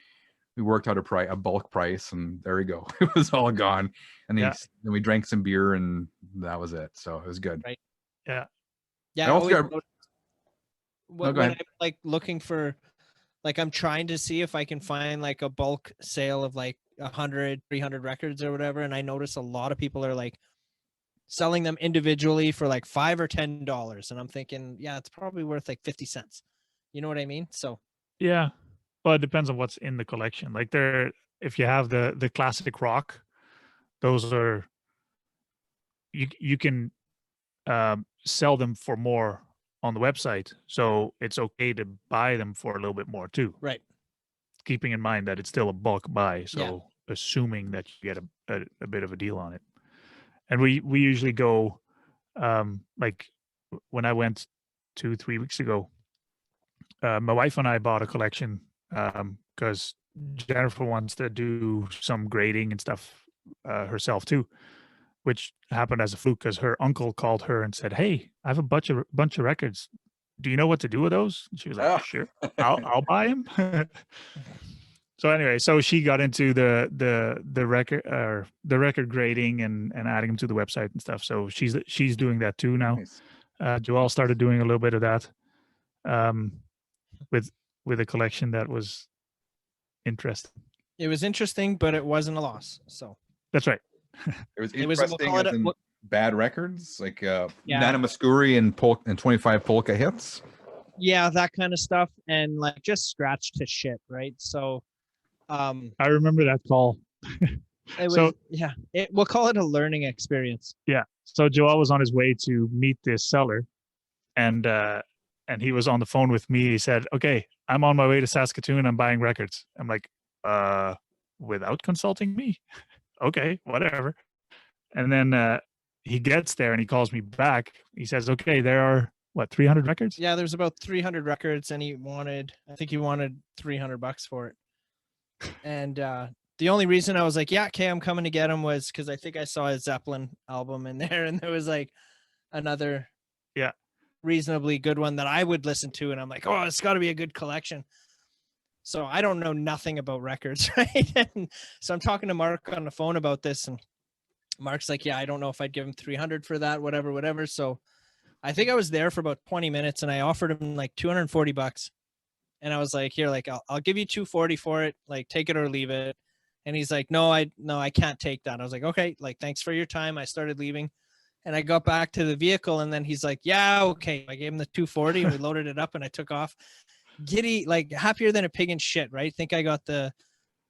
we worked out a bulk price, and there we go. It was all gone. And then we drank some beer, and that was it. So it was good. Right. Yeah. Yeah. I also got, when I'm like looking for, like, I'm trying to see if I can find like a bulk sale of like 100, 300 records or whatever. And I notice a lot of people are like selling them individually for like $5 or $10. And I'm thinking, yeah, it's probably worth like 50 cents. You know what I mean? So yeah. Well, it depends on what's in the collection. Like, if you have the classic rock, those are, you can sell them for more on the website. So it's okay to buy them for a little bit more too. Right. Keeping in mind that it's still a bulk buy. So assuming that you get a bit of a deal on it. And we usually go, like when I went 2-3 weeks ago, my wife and I bought a collection because Jennifer wants to do some grading and stuff herself too, which happened as a fluke because her uncle called her and said, "Hey, I have a bunch of records. Do you know what to do with those?" And she was like, Oh. "Sure, I'll buy them." So anyway, so she got into the record grading and adding them to the website and stuff. So she's doing that too now. Nice. Joelle started doing a little bit of that with a collection that was interesting. It was interesting, but it wasn't a loss. So that's right. It was It was- interesting we'll call as it a- in bad records, like Yeah. Nana Muscuri and 25 polka hits. yeah, that kind of stuff, and like just scratch to shit, right? So I remember that call. it was So- we'll call it a learning experience. Yeah. So Joel was on his way to meet this seller, and he was on the phone with me. He said, "Okay, I'm on my way to Saskatoon. I'm buying records." I'm like, without consulting me? Okay, whatever. And then he gets there and he calls me back. He says, "Okay, there are what, 300 records?" Yeah, there's about 300 records, and I think he wanted $300 for it. And the only reason I was like, yeah, okay, I'm coming to get him was because I think I saw a Zeppelin album in there, and there was like another reasonably good one that I would listen to, and I'm like, oh, it's got to be a good collection. So I don't know nothing about records, right? And so I'm talking to Mark on the phone about this, and Mark's like, yeah, I don't know if I'd give him 300 for that, whatever. So I think I was there for about 20 minutes, and I offered him like $240. And I was like, here, like, I'll give you $240 for it, like, take it or leave it. And he's like, no, I can't take that. I was like, okay, like, thanks for your time. I started leaving, and I got back to the vehicle, and then he's like, yeah, okay. I gave him the $240, and we loaded it up, and I took off. Giddy, like happier than a pig in shit, right? Think I got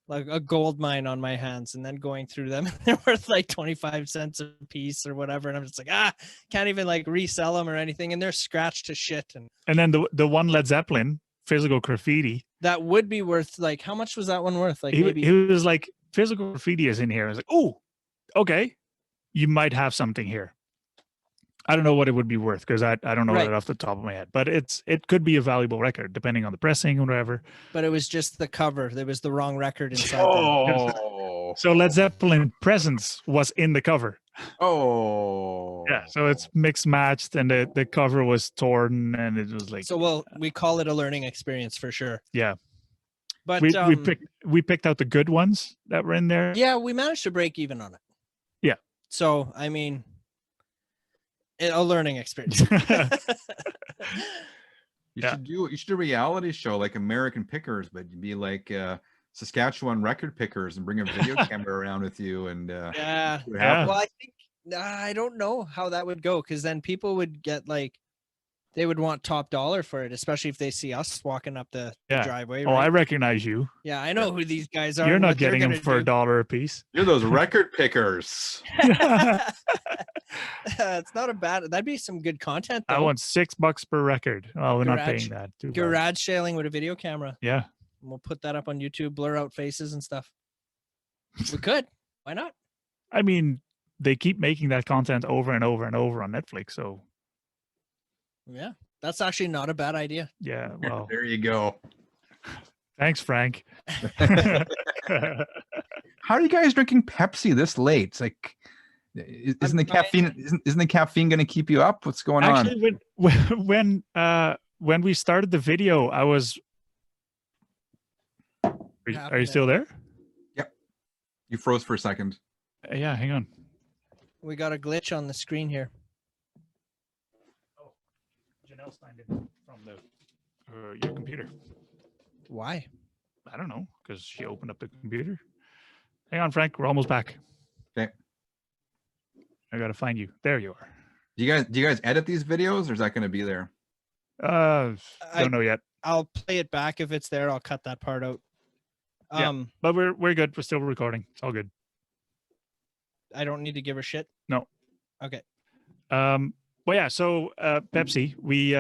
like a gold mine on my hands, and then going through them, they're worth like 25 cents a piece or whatever. And I'm just like, can't even like resell them or anything. And they're scratched to shit. And then the one Led Zeppelin, Physical Graffiti, that would be worth, like, how much was that one worth? Like, maybe he was like, Physical Graffiti is in here. I was like, oh, okay, you might have something here. I don't know what it would be worth because I don't know Right. that off the top of my head, but it could be a valuable record depending on the pressing or whatever. but it was just the cover. There was the wrong record inside. Oh, So Led Zeppelin Presence was in the cover. oh, Yeah, so it's mixed matched, and the cover was torn, and it was like, So we call it a learning experience for sure. yeah. But We picked out the good ones that were in there. yeah, we managed to break even on it. Yeah. So I mean, a learning experience. You Yeah. should do a reality show like American Pickers, but you'd be like Saskatchewan record pickers and bring a video camera around with you and Yeah. see what happens. Well, I think I don't know how that would go, because then people would get like, they would want top dollar for it, especially if they see us walking up the Yeah. driveway. Oh, I Right? recognize you. Yeah, I know who these guys are. You're and not what they're getting them gonna for do. $1 a piece. You're those record pickers. It's not a bad. That'd be some good content. I Though. want $6 per record. Oh, we're not Garage- paying that. Too bad. garage sailing with a video camera. Yeah. And we'll put that up on YouTube, blur out faces and stuff. We could. Why not? I mean, they keep making that content over and over and over on Netflix. So Yeah, that's actually not a bad idea. yeah, well, There you go. thanks, Frank. How are you guys drinking Pepsi this late? It's like, isn't the caffeine going to keep you up? What's going on? Actually, when we started the video, I was. Are you still there? You froze for a second. Yeah, hang on. We got a glitch on the screen here. Oh, Janelle signed in from your computer. Why? I don't know, because she opened up the computer. Hang on, Frank. We're almost back. Okay. I gotta find you. There you are. Do you guys edit these videos, or is that going to be there? Don't know yet. I'll play it back if it's there. I'll cut that part out. Yeah. But we're good. We're still recording. It's all good. I don't need to give her shit. No. Okay. Well, yeah. So Pepsi, we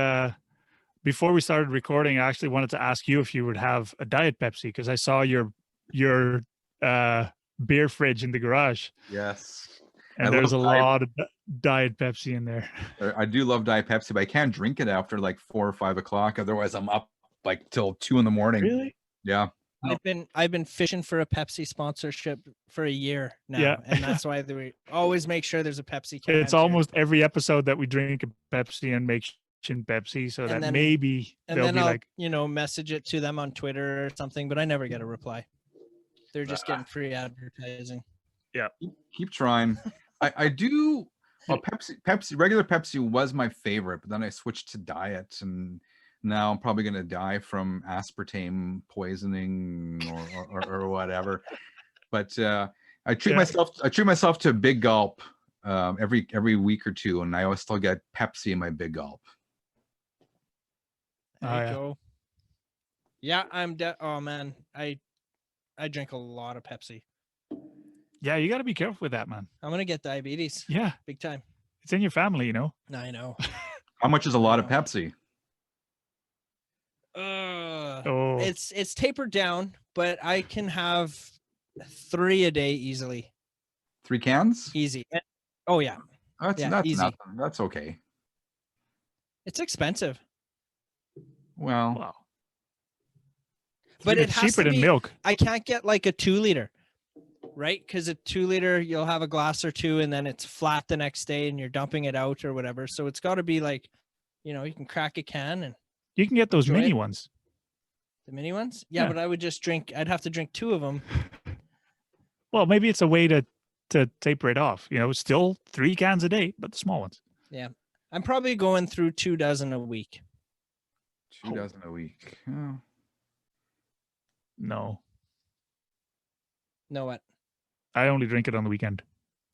before we started recording, I actually wanted to ask you if you would have a Diet Pepsi, because I saw your beer fridge in the garage, Yes. and I there's a love Diet- lot of Diet Pepsi in there. I do love Diet Pepsi, but I can't drink it after like 4 or 5 o'clock. Otherwise, I'm up like till 2 in the morning. Really? Yeah. I've been fishing for a Pepsi sponsorship for a year now, Yeah. and that's why we always make sure there's a Pepsi can. It's almost every episode that we drink a Pepsi and mention Pepsi, so that maybe they'll be I'll, like, message it to them on Twitter or something, but I never get a reply. They're just getting free advertising. Yeah. Keep trying. I do. Well, regular Pepsi was my favorite, but then I switched to diet, and now I'm probably going to die from aspartame poisoning or whatever. But I treat myself to a Big Gulp every week or two, and I always still get Pepsi in my Big Gulp. There you go. Yeah, oh man, I drink a lot of Pepsi. Yeah, you got to be careful with that, man. I'm gonna get diabetes. Yeah, big time. It's in your family, you know. I know. How much is a lot of Pepsi? It's tapered down, but I can have 3 a day easily. 3 cans? Easy. Oh yeah. That's easy. Nothing. That's okay. It's expensive. Well, wow. But it has cheaper to than be, milk. I can't get like a 2 liter, right? Because a 2 liter, you'll have a glass or two, and then it's flat the next day, and you're dumping it out or whatever. So it's got to be like, you can crack a can and you can get those mini ones. The mini ones, yeah, but I would just drink. I'd have to drink 2 of them. Well, maybe it's a way to taper it off. Still 3 cans a day, but the small ones. Yeah, I'm probably going through 2 dozen a week. 2 dozen a week. Oh. No. No what? I only drink it on the weekend.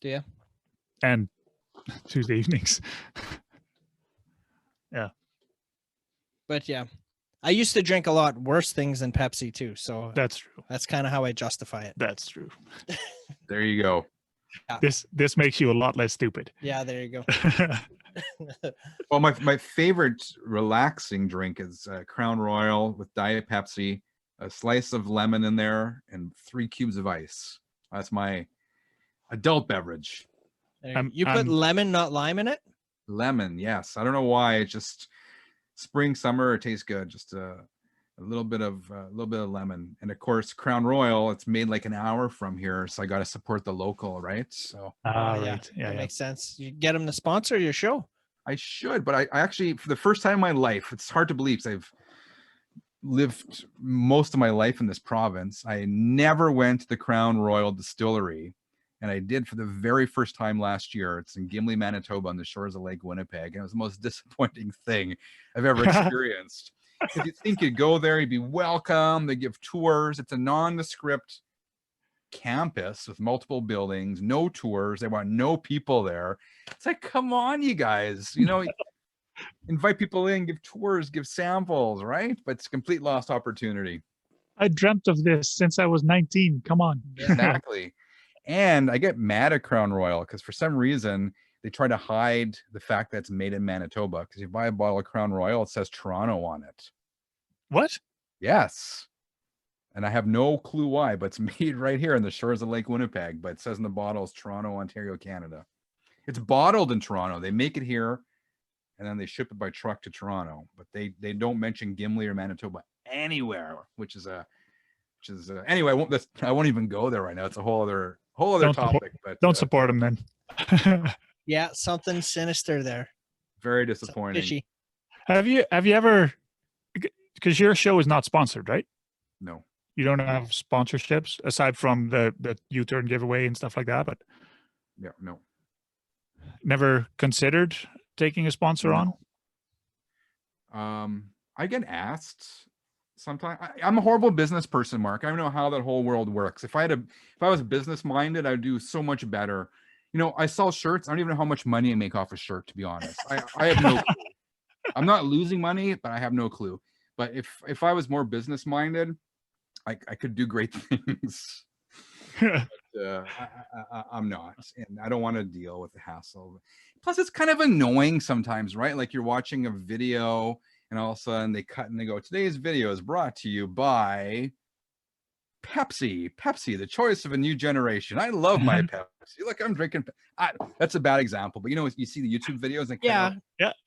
Do you? And Tuesday evenings. Yeah. But yeah, I used to drink a lot worse things than Pepsi too. So that's true. That's kind of how I justify it. That's true. There you go. Yeah. This makes you a lot less stupid. Yeah, there you go. Well, my favorite relaxing drink is Crown Royal with Diet Pepsi, a slice of lemon in there, and 3 cubes of ice. That's my adult beverage. You put lemon, not lime in it? Lemon, yes. I don't know why. It's just spring, summer. It tastes good. Just a little bit of lemon, and of course, Crown Royal. It's made like an hour from here, so I got to support the local, right? So, right, yeah, that makes sense. You get them to sponsor your show. I should, but I actually, for the first time in my life, it's hard to believe because I've lived most of my life in this province. I never went to the Crown Royal Distillery, and I did for the very first time last year. It's in Gimli, Manitoba, on the shores of Lake Winnipeg, and it was the most disappointing thing I've ever experienced. If you think you'd go there, you'd be welcome. They give tours. It's a nondescript campus with multiple buildings, no tours. They want no people there. It's like, come on, you guys. Invite people in, give tours, give samples, right? But it's a complete lost opportunity. I dreamt of this since I was 19. Come on. Exactly. And I get mad at Crown Royal because for some reason they try to hide the fact that it's made in Manitoba. Because you buy a bottle of Crown Royal, it says Toronto on it. What? Yes. And I have no clue why, but it's made right here on the shores of Lake Winnipeg. But it says in the bottle it's Toronto, Ontario, Canada. It's bottled in Toronto. They make it here, and then they ship it by truck to Toronto. But they don't mention Gimli or Manitoba anywhere, which is anyway. I won't even go there right now. It's a whole other topic. But don't support them then. Yeah, something sinister there. Very disappointing. Fishy. Have you ever? Because your show is not sponsored, right? No. You don't have sponsorships aside from the U-turn giveaway and stuff like that, but yeah, no. Never considered taking a sponsor on? I get asked sometimes. I'm a horrible business person, Mark. I don't know how that whole world works. If I was business minded, I'd do so much better. I sell shirts. I don't even know how much money I make off a shirt, to be honest. I have no clue. I'm not losing money, but I have no clue. But if I was more business minded, I could do great things. But, I'm not, and I don't want to deal with the hassle. Plus, it's kind of annoying sometimes, right? Like you're watching a video, and all of a sudden they cut and they go, "Today's video is brought to you by Pepsi. Pepsi, the choice of a new generation." I love my Pepsi. Look, I'm drinking. That's a bad example, but you see the YouTube videos. And yeah,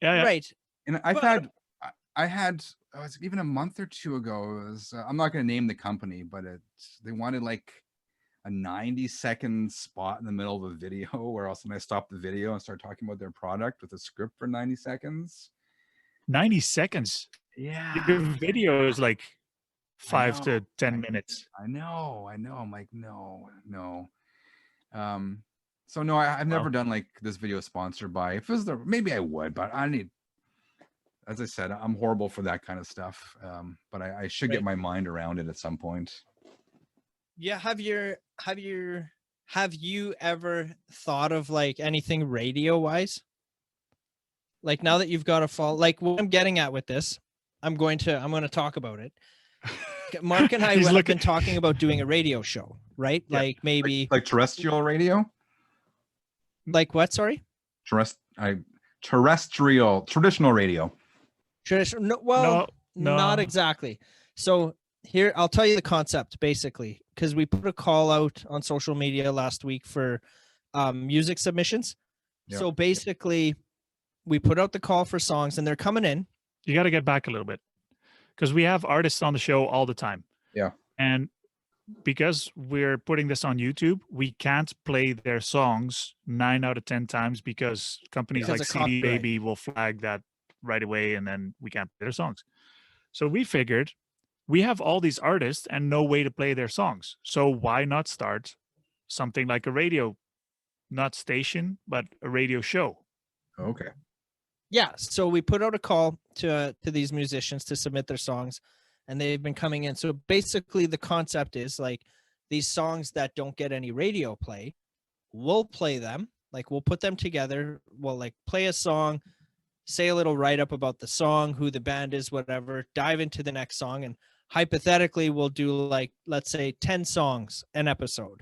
right. And I had was even a month or two ago. It was, I'm not going to name the company, but they wanted like a 90-second spot in the middle of a video where else when I stopped the video and started talking about their product with a script for 90 seconds. 90 seconds. Yeah. Your video is like 5 to 10 minutes. I know. I'm like, no. So no, I've never done like this video sponsored by. If it was maybe I would, but as I said, I'm horrible for that kind of stuff. But I should get my mind around it at some point. Yeah. Have you ever thought of like anything radio wise? Like now that you've got a fall, like what I'm getting at with this, I'm going to talk about it. Mark and I have been talking about doing a radio show, right? Yeah. Like maybe like terrestrial radio. Like what? Sorry. Traditional radio. No, not exactly. So here, I'll tell you the concept basically, because we put a call out on social media last week for music submissions. Yep. So basically, we put out the call for songs, and they're coming in. You got to get back a little bit, because we have artists on the show all the time. Yeah. And because we're putting this on YouTube, we can't play their songs 9 out of 10 times because companies like CD Baby will flag that right away, and then we can't play their songs. So we figured we have all these artists and no way to play their songs. So why not start something like a radio, not station, but a radio show? Okay. Yeah. So we put out a call to these musicians to submit their songs, and they've been coming in. So basically the concept is like these songs that don't get any radio play, we'll play them. Like we'll put them together. We'll like play a song, say a little write up about the song, who the band is, whatever, dive into the next song. And hypothetically, we'll do like, let's say 10 songs an episode,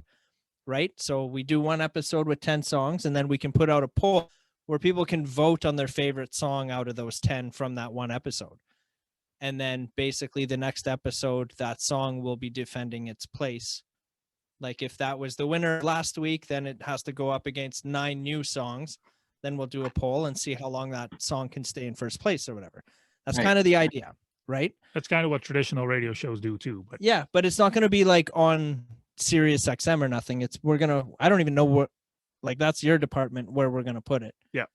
right? So we do one episode with 10 songs, and then we can put out a poll where people can vote on their favorite song out of those 10 from that one episode. And then basically the next episode, that song will be defending its place. Like if that was the winner last week, then it has to go up against 9 new songs. Then we'll do a poll and see how long that song can stay in first place or whatever. That's kind of the idea, right? That's kind of what traditional radio shows do too. But yeah, but it's not going to be like on Sirius XM or nothing. I don't even know what, like that's your department where we're going to put it. Yeah.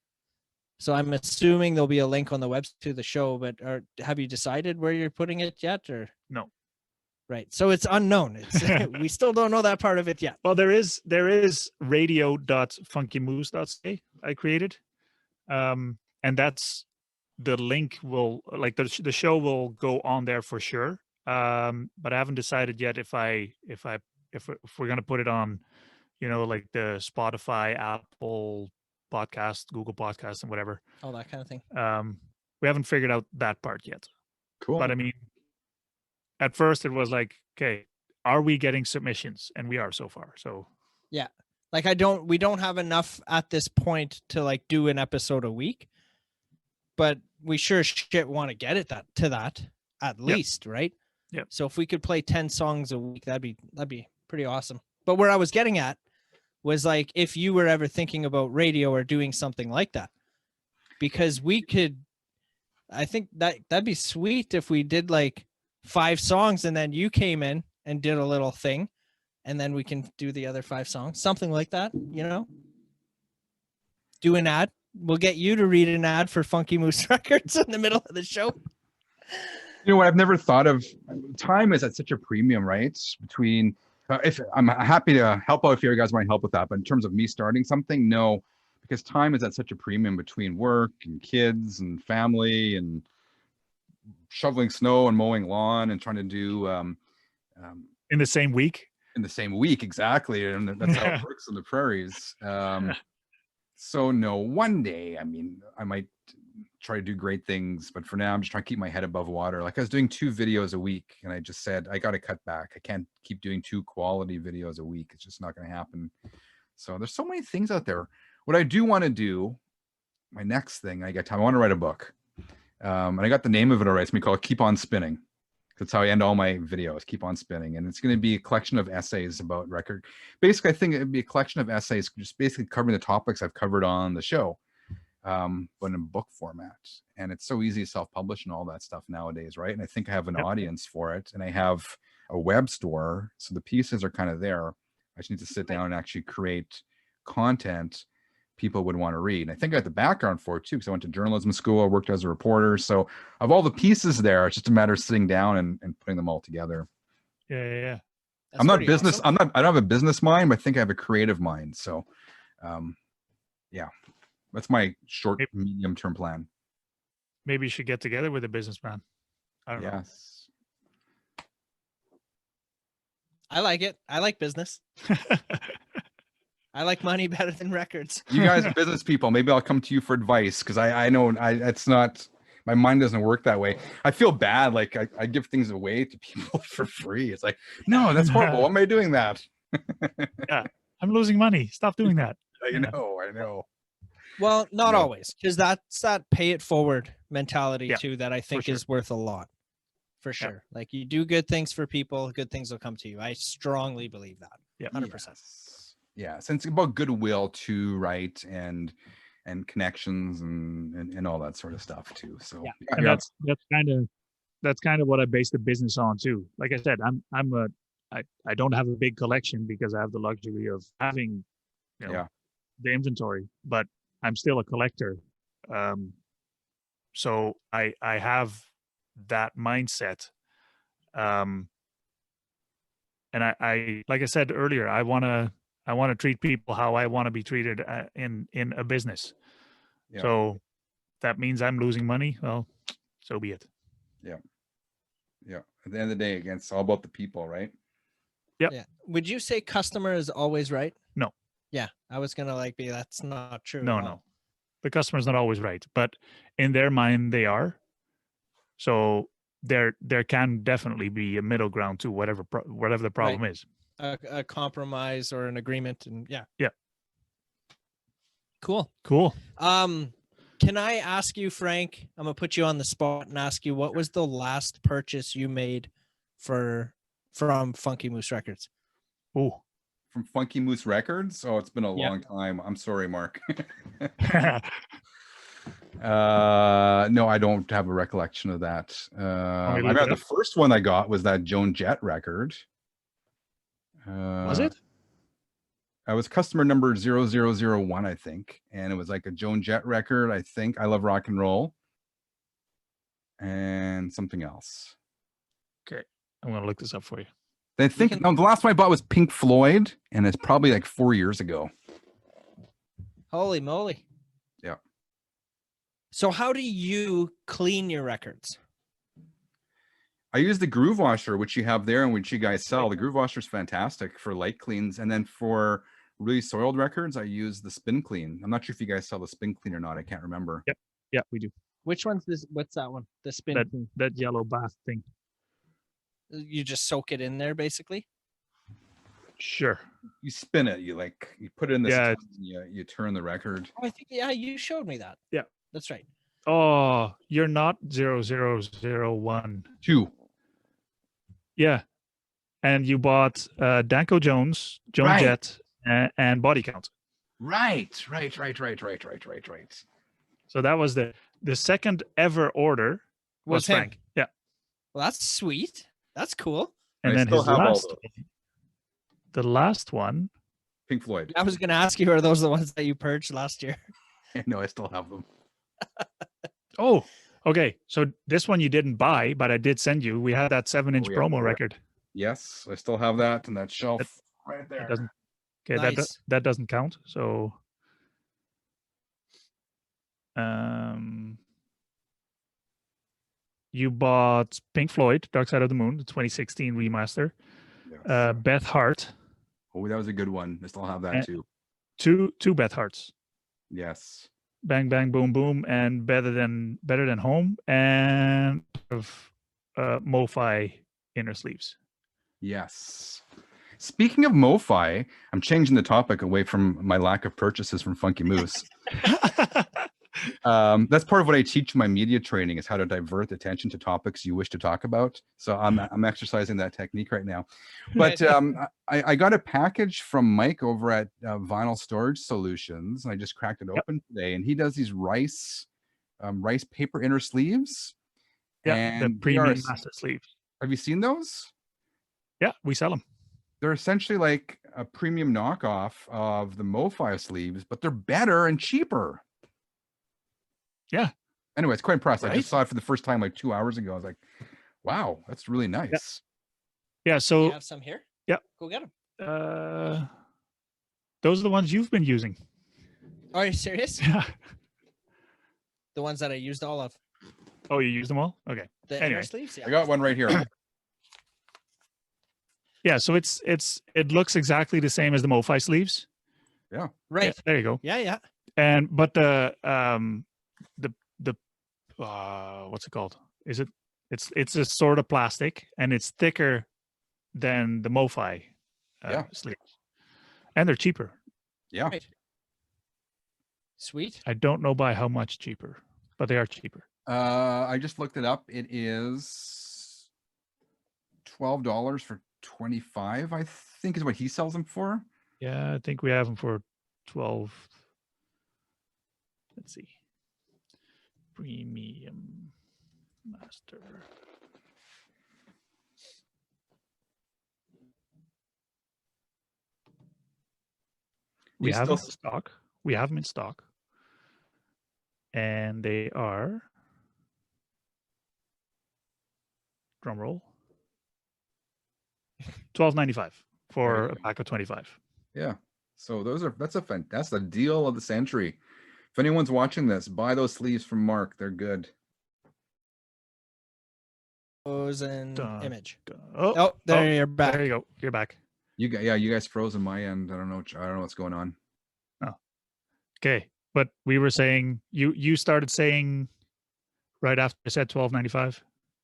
So I'm assuming there'll be a link on the website to the show, but have you decided where you're putting it yet, or? No. Right. So it's unknown. We still don't know that part of it yet. Well, there is radio.funkymoose.ca I created. And that's the link will like the show will go on there for sure. But I haven't decided yet if we're going to put it on, like the Spotify, Apple Podcast, Google Podcast, and whatever. Oh, that kind of thing. We haven't figured out that part yet. Cool. But I mean, at first it was like, okay, are we getting submissions? And we are so far. So yeah, like we don't have enough at this point to like do an episode a week, but we sure shit want to get it to that at least, right? Yeah. So if we could play 10 songs a week, that'd be pretty awesome. But where I was getting at was like, if you were ever thinking about radio or doing something like that, because I think that'd be sweet if we did like 5 songs and then you came in and did a little thing, and then we can do the other 5 songs, something like that, do an ad. We'll get you to read an ad for Funky Moose Records in the middle of the show. You know what? I've never thought of, time is at such a premium, right? Between, if I'm happy to help out if you guys want help with that, but in terms of me starting something, no, because time is at such a premium between work and kids and family and shoveling snow and mowing lawn and trying to do in the same week. Exactly, and that's how it works in the prairies. So no, one day, I mean, I might try to do great things, but for now I'm just trying to keep my head above water. Like I was doing 2 videos a week, and I just said I got to cut back. I can't keep doing 2 quality videos a week. It's just not going to happen. So there's so many things out there. What I do want to do, my next thing, I got time, I want to write a book. And I got the name of it already. It's going to be called Keep On Spinning. That's how I end all my videos, Keep On Spinning. And it's going to be a collection of essays about record. Basically, I think it'd be a collection of essays just basically covering the topics I've covered on the show. but in book format. And it's so easy to self-publish and all that stuff nowadays, right? And I think I have an audience for it, and I have a web store, so the pieces are kind of there. I just need to sit down and actually create content people would want to read. And I think I got the background for it too, because I went to journalism school, I worked as a reporter. So of all the pieces there, it's just a matter of sitting down and putting them all together. Yeah. That's I'm not pretty business. awesome. I don't have a business mind, but I think I have a creative mind. So yeah, that's my short, medium term plan. Maybe you should get together with a businessman. I don't know. Yes. I like it. I like business. I like money better than records. You guys are business people. Maybe I'll come to you for advice, because I know it's not, my mind doesn't work that way. I feel bad. Like I give things away to people for free. It's like, no, that's horrible. Why am I doing that? Yeah, I'm losing money. Stop doing that. I know. Well, not No. always, because that's that pay it forward mentality Yeah, too that I think sure. is worth a lot. For sure. Like you do good things for people, good things will come to you. I strongly believe that. Yeah. 100%. Yeah. So it's about goodwill too, right? And connections and all that sort of stuff too. So Yeah. And that's kind of what I base the business on too. Like I said, I don't have a big collection because I have the luxury of having, the inventory, but I'm still a collector. So I have that mindset. And I like I said earlier, I want to treat people how I want to be treated in a business. Yeah. So that means I'm losing money. Well, so be it. Yeah. At the end of the day, again, it's all about the people, right? Yep. Yeah. Would you say customer is always right? No. Yeah. I was going to that's not true. No. The customer's not always right, but in their mind they are. So there can definitely be a middle ground to whatever the problem is. A compromise or an agreement, and yeah. Cool. Can I ask you, Frank? I'm gonna put you on the spot and ask you, what was the last purchase you made from Funky Moose Records? Oh, from Funky Moose Records? Oh, it's been a long time. I'm sorry, Mark. No, I don't have a recollection of that. I got the first one I got was that Joan Jett record. Was it? I was customer number 0001, I think, and it was like a Joan Jett record. I think I Love Rock and Roll, and something else. Okay, I'm gonna look this up for you. I think the last one I bought was Pink Floyd, and it's probably like 4 years ago. Holy moly! Yeah. So how do you clean your records? I use the Groove Washer, which you have there and which you guys sell. The Groove Washer is fantastic for light cleans. And then for really soiled records, I use the Spin Clean. I'm not sure if you guys sell the Spin Clean or not. I can't remember. Yep. Yeah, we do. Which one's this? What's that one? The Spin Clean. That yellow bath thing. You just soak it in there, basically? Sure. You spin it. You put it in this. Yeah. You turn the record. Oh, I think, you showed me that. Yeah. That's right. Oh, you're not 0001. 2. Yeah. And you bought Danko Jones, Joan Jett, and Body Count. Right. So that was the second ever order was him. Frank. Yeah. Well, that's sweet. That's cool. And then his the last one. Pink Floyd. I was going to ask you, are those the ones that you purged last year? No, I still have them. Oh, okay. So this one you didn't buy, but I did send you. We had that 7-inch promo record. Yes, I still have that in that shelf right there. Nice. That doesn't count. So you bought Pink Floyd, Dark Side of the Moon, the 2016 remaster. Yes. Beth Hart. Oh, that was a good one. I still have that too. Two Beth Harts. Yes. Bang Bang Boom Boom and Better Than Home and MoFi Inner Sleeves. Yes. Speaking of MoFi, I'm changing the topic away from my lack of purchases from Funky Moose. That's part of what I teach my media training, is how to divert attention to topics you wish to talk about. So I'm exercising that technique right now. But I got a package from Mike over at Vinyl Storage Solutions, and I just cracked it open today. And he does these rice paper inner sleeves. Yeah, and the premium master sleeves. Have you seen those? Yeah, we sell them. They're essentially like a premium knockoff of the MoFi sleeves, but they're better and cheaper. Yeah. Anyway, it's quite impressed. Right? I just saw it for the first time like 2 hours ago. I was like, wow, that's really nice. Yeah. So you have some here? Yeah. Go get them. Those are the ones you've been using. Are you serious? Yeah. The ones that I used all of. Oh, you used them all? Okay. The inner sleeves? Yeah. I got one right here. Yeah, so it looks exactly the same as the MoFi sleeves. Yeah. Right. Yeah, there you go. Yeah. But the what's it called? It's a sort of plastic, and it's thicker than the MoFi sleeves, and they're cheaper. Yeah. Right. Sweet. I don't know by how much cheaper, but they are cheaper. I just looked it up. It is $12 for 25, I think, is what he sells them for. Yeah, I think we have them for 12. Let's see. Premium master. We have them in stock. We have them in stock. And they are, drum roll, $12.95 for a pack of 25. Yeah. So that's the deal of the century. If anyone's watching this, buy those sleeves from Mark. They're good. Frozen image. Oh, there you're back. There you go. You're back. You guys froze on my end. I don't know what's going on. Oh. Okay. But we were saying you started saying right after I said $12.95.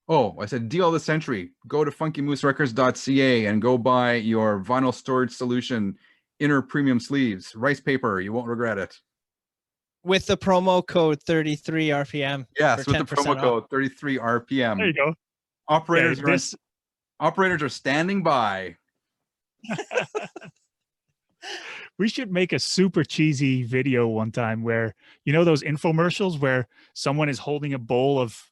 Oh, I said deal of the century. Go to funkymooserecords.ca and go buy your Vinyl Storage Solution inner premium sleeves. Rice paper. You won't regret it. With the promo code 33 RPM. Yes, with the promo code 33 RPM. There you go. Operators are standing by. We should make a super cheesy video one time where, you know, those infomercials where someone is holding a bowl of,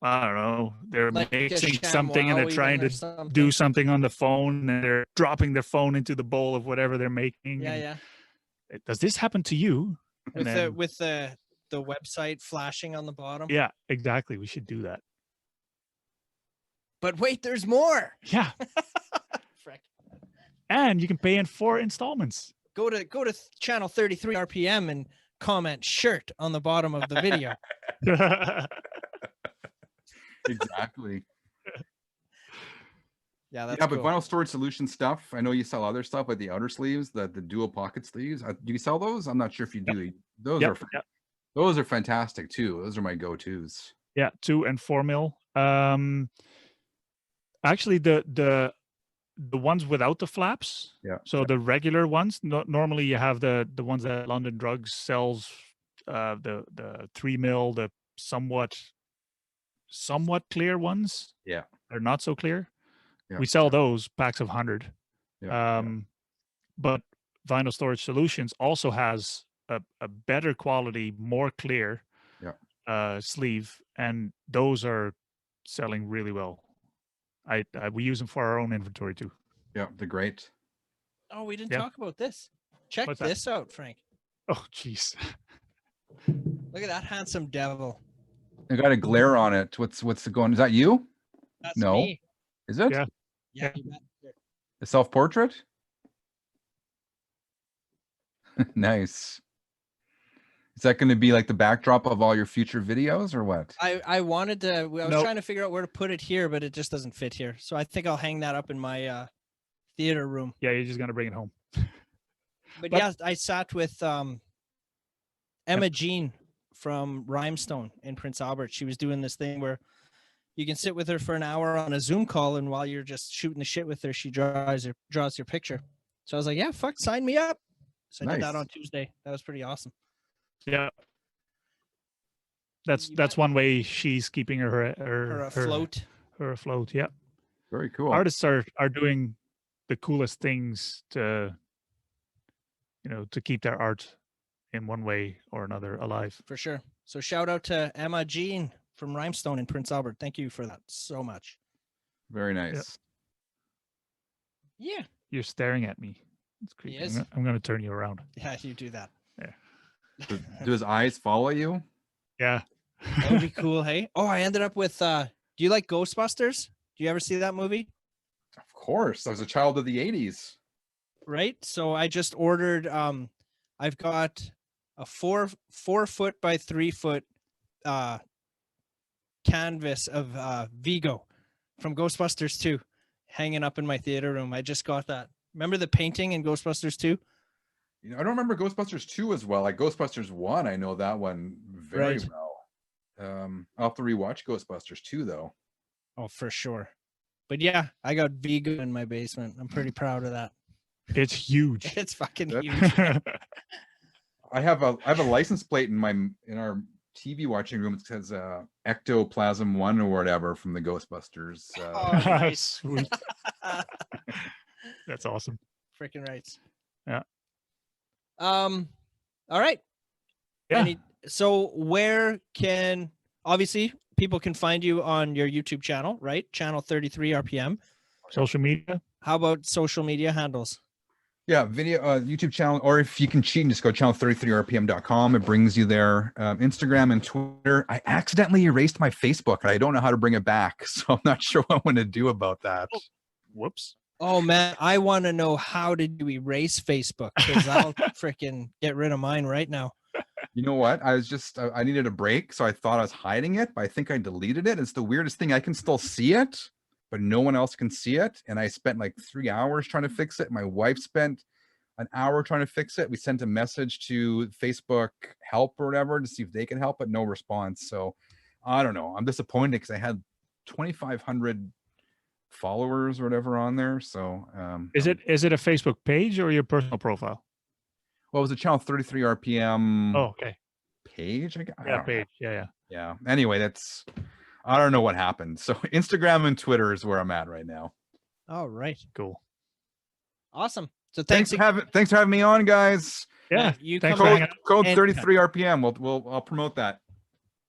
I don't know, they're like mixing something and they're trying to do something on the phone and they're dropping their phone into the bowl of whatever they're making. Yeah. Does this happen to you? With the website flashing on the bottom. Yeah, exactly. We should do that. But wait, there's more. Yeah. Frick. And you can pay in 4 installments. Go to channel 33 RPM and comment shirt on the bottom of the video. Exactly. Yeah, that's but cool. Vinyl Storage Solution stuff. I know you sell other stuff like the outer sleeves, the dual pocket sleeves. Do you sell those? I'm not sure if you do. Those are fantastic too. Those are my go-tos. Yeah, 2 and 4 mil. Actually, the ones without the flaps. Yeah. So the regular ones. Normally, you have the ones that London Drugs sells. The 3 mil, the somewhat clear ones. Yeah. They're not so clear. Yeah. We sell those packs of 100. Yeah. But Vinyl Storage Solutions also has a better quality, more clear sleeve, and those are selling really well. We use them for our own inventory too. Yeah, they're great. Oh, we didn't talk about this. Check this out, Frank. Oh, jeez. Look at that handsome devil. I got a glare on it. What's going? Is that you? That's no. Me. Is it? Yeah. A self-portrait? Nice. Is that going to be like the backdrop of all your future videos or what? I wanted to, I was trying to figure out where to put it here, but it just doesn't fit here. So I think I'll hang that up in my theater room. Yeah, you're just going to bring it home. But yeah, I sat with Emma Jean from Rhinestone in Prince Albert. She was doing this thing where you can sit with her for an hour on a Zoom call, and while you're just shooting the shit with her, she draws your picture. So I was like, yeah, fuck, sign me up. So I did that on Tuesday. That was pretty awesome. Yeah. That's one way she's keeping Or afloat. Her afloat. Yeah. Very cool. Artists are doing the coolest things to, to keep their art in one way or another alive. For sure. So shout out to Emma Jean from Rhinestone in Prince Albert. Thank you for that so much. Very nice. Yeah. You're staring at me. It's creepy. Yes. I'm going to turn you around. Yeah, you do that. Yeah. Do his eyes follow you? Yeah. That would be cool. Hey. Oh, I ended up with. Do you like Ghostbusters? Do you ever see that movie? Of course. I was a child of the 80s. Right. So I just ordered. I've got a 4 foot by 3 foot canvas of Vigo from Ghostbusters 2 hanging up in my theater room. I just got that. Remember the painting in Ghostbusters 2? I don't remember Ghostbusters 2 as well. Like Ghostbusters 1, I know that one very Right. well. I'll have to rewatch Ghostbusters 2 though. Oh, for sure. But yeah, I got Vigo in my basement. I'm pretty proud of that. It's huge. It's fucking That- huge. I have a license plate in our TV watching room. It says Ectoplasm 1 or whatever from the Ghostbusters. Oh, nice. Sweet. That's awesome. Freaking rights. Yeah. All right. Yeah. So where can obviously people can find you on your YouTube channel, right? Channel 33 RPM. Social media. How about social media handles? Yeah, video YouTube channel, or if you can cheat and just go channel33rpm.com. It brings you there. Instagram and Twitter. I accidentally erased my Facebook and I don't know how to bring it back. So I'm not sure what I'm going to do about that. Whoops. Oh man, I want to know, how did you erase Facebook? Because I'll freaking get rid of mine right now. You know what? I needed a break. So I thought I was hiding it, but I think I deleted it. It's the weirdest thing. I can still see it, but no one else can see it. And I spent like 3 hours trying to fix it. My wife spent an hour trying to fix it. We sent a message to Facebook help or whatever to see if they can help, but no response. So I don't know. I'm disappointed because I had 2,500 followers or whatever on there. So Is it a Facebook page or your personal profile? well, it was a channel 33 RPM Oh, okay. page. I don't Yeah, know. page. Yeah. Yeah. Anyway, I don't know what happened. So Instagram and Twitter is where I'm at right now. All right. Cool. Awesome. So Thanks for having me on, guys. Yeah. you Thanks come for back. hanging out. Code And- 33 RPM. I'll promote that.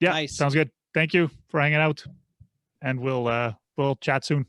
Yeah. Nice. Sounds good. Thank you for hanging out. And we'll chat soon.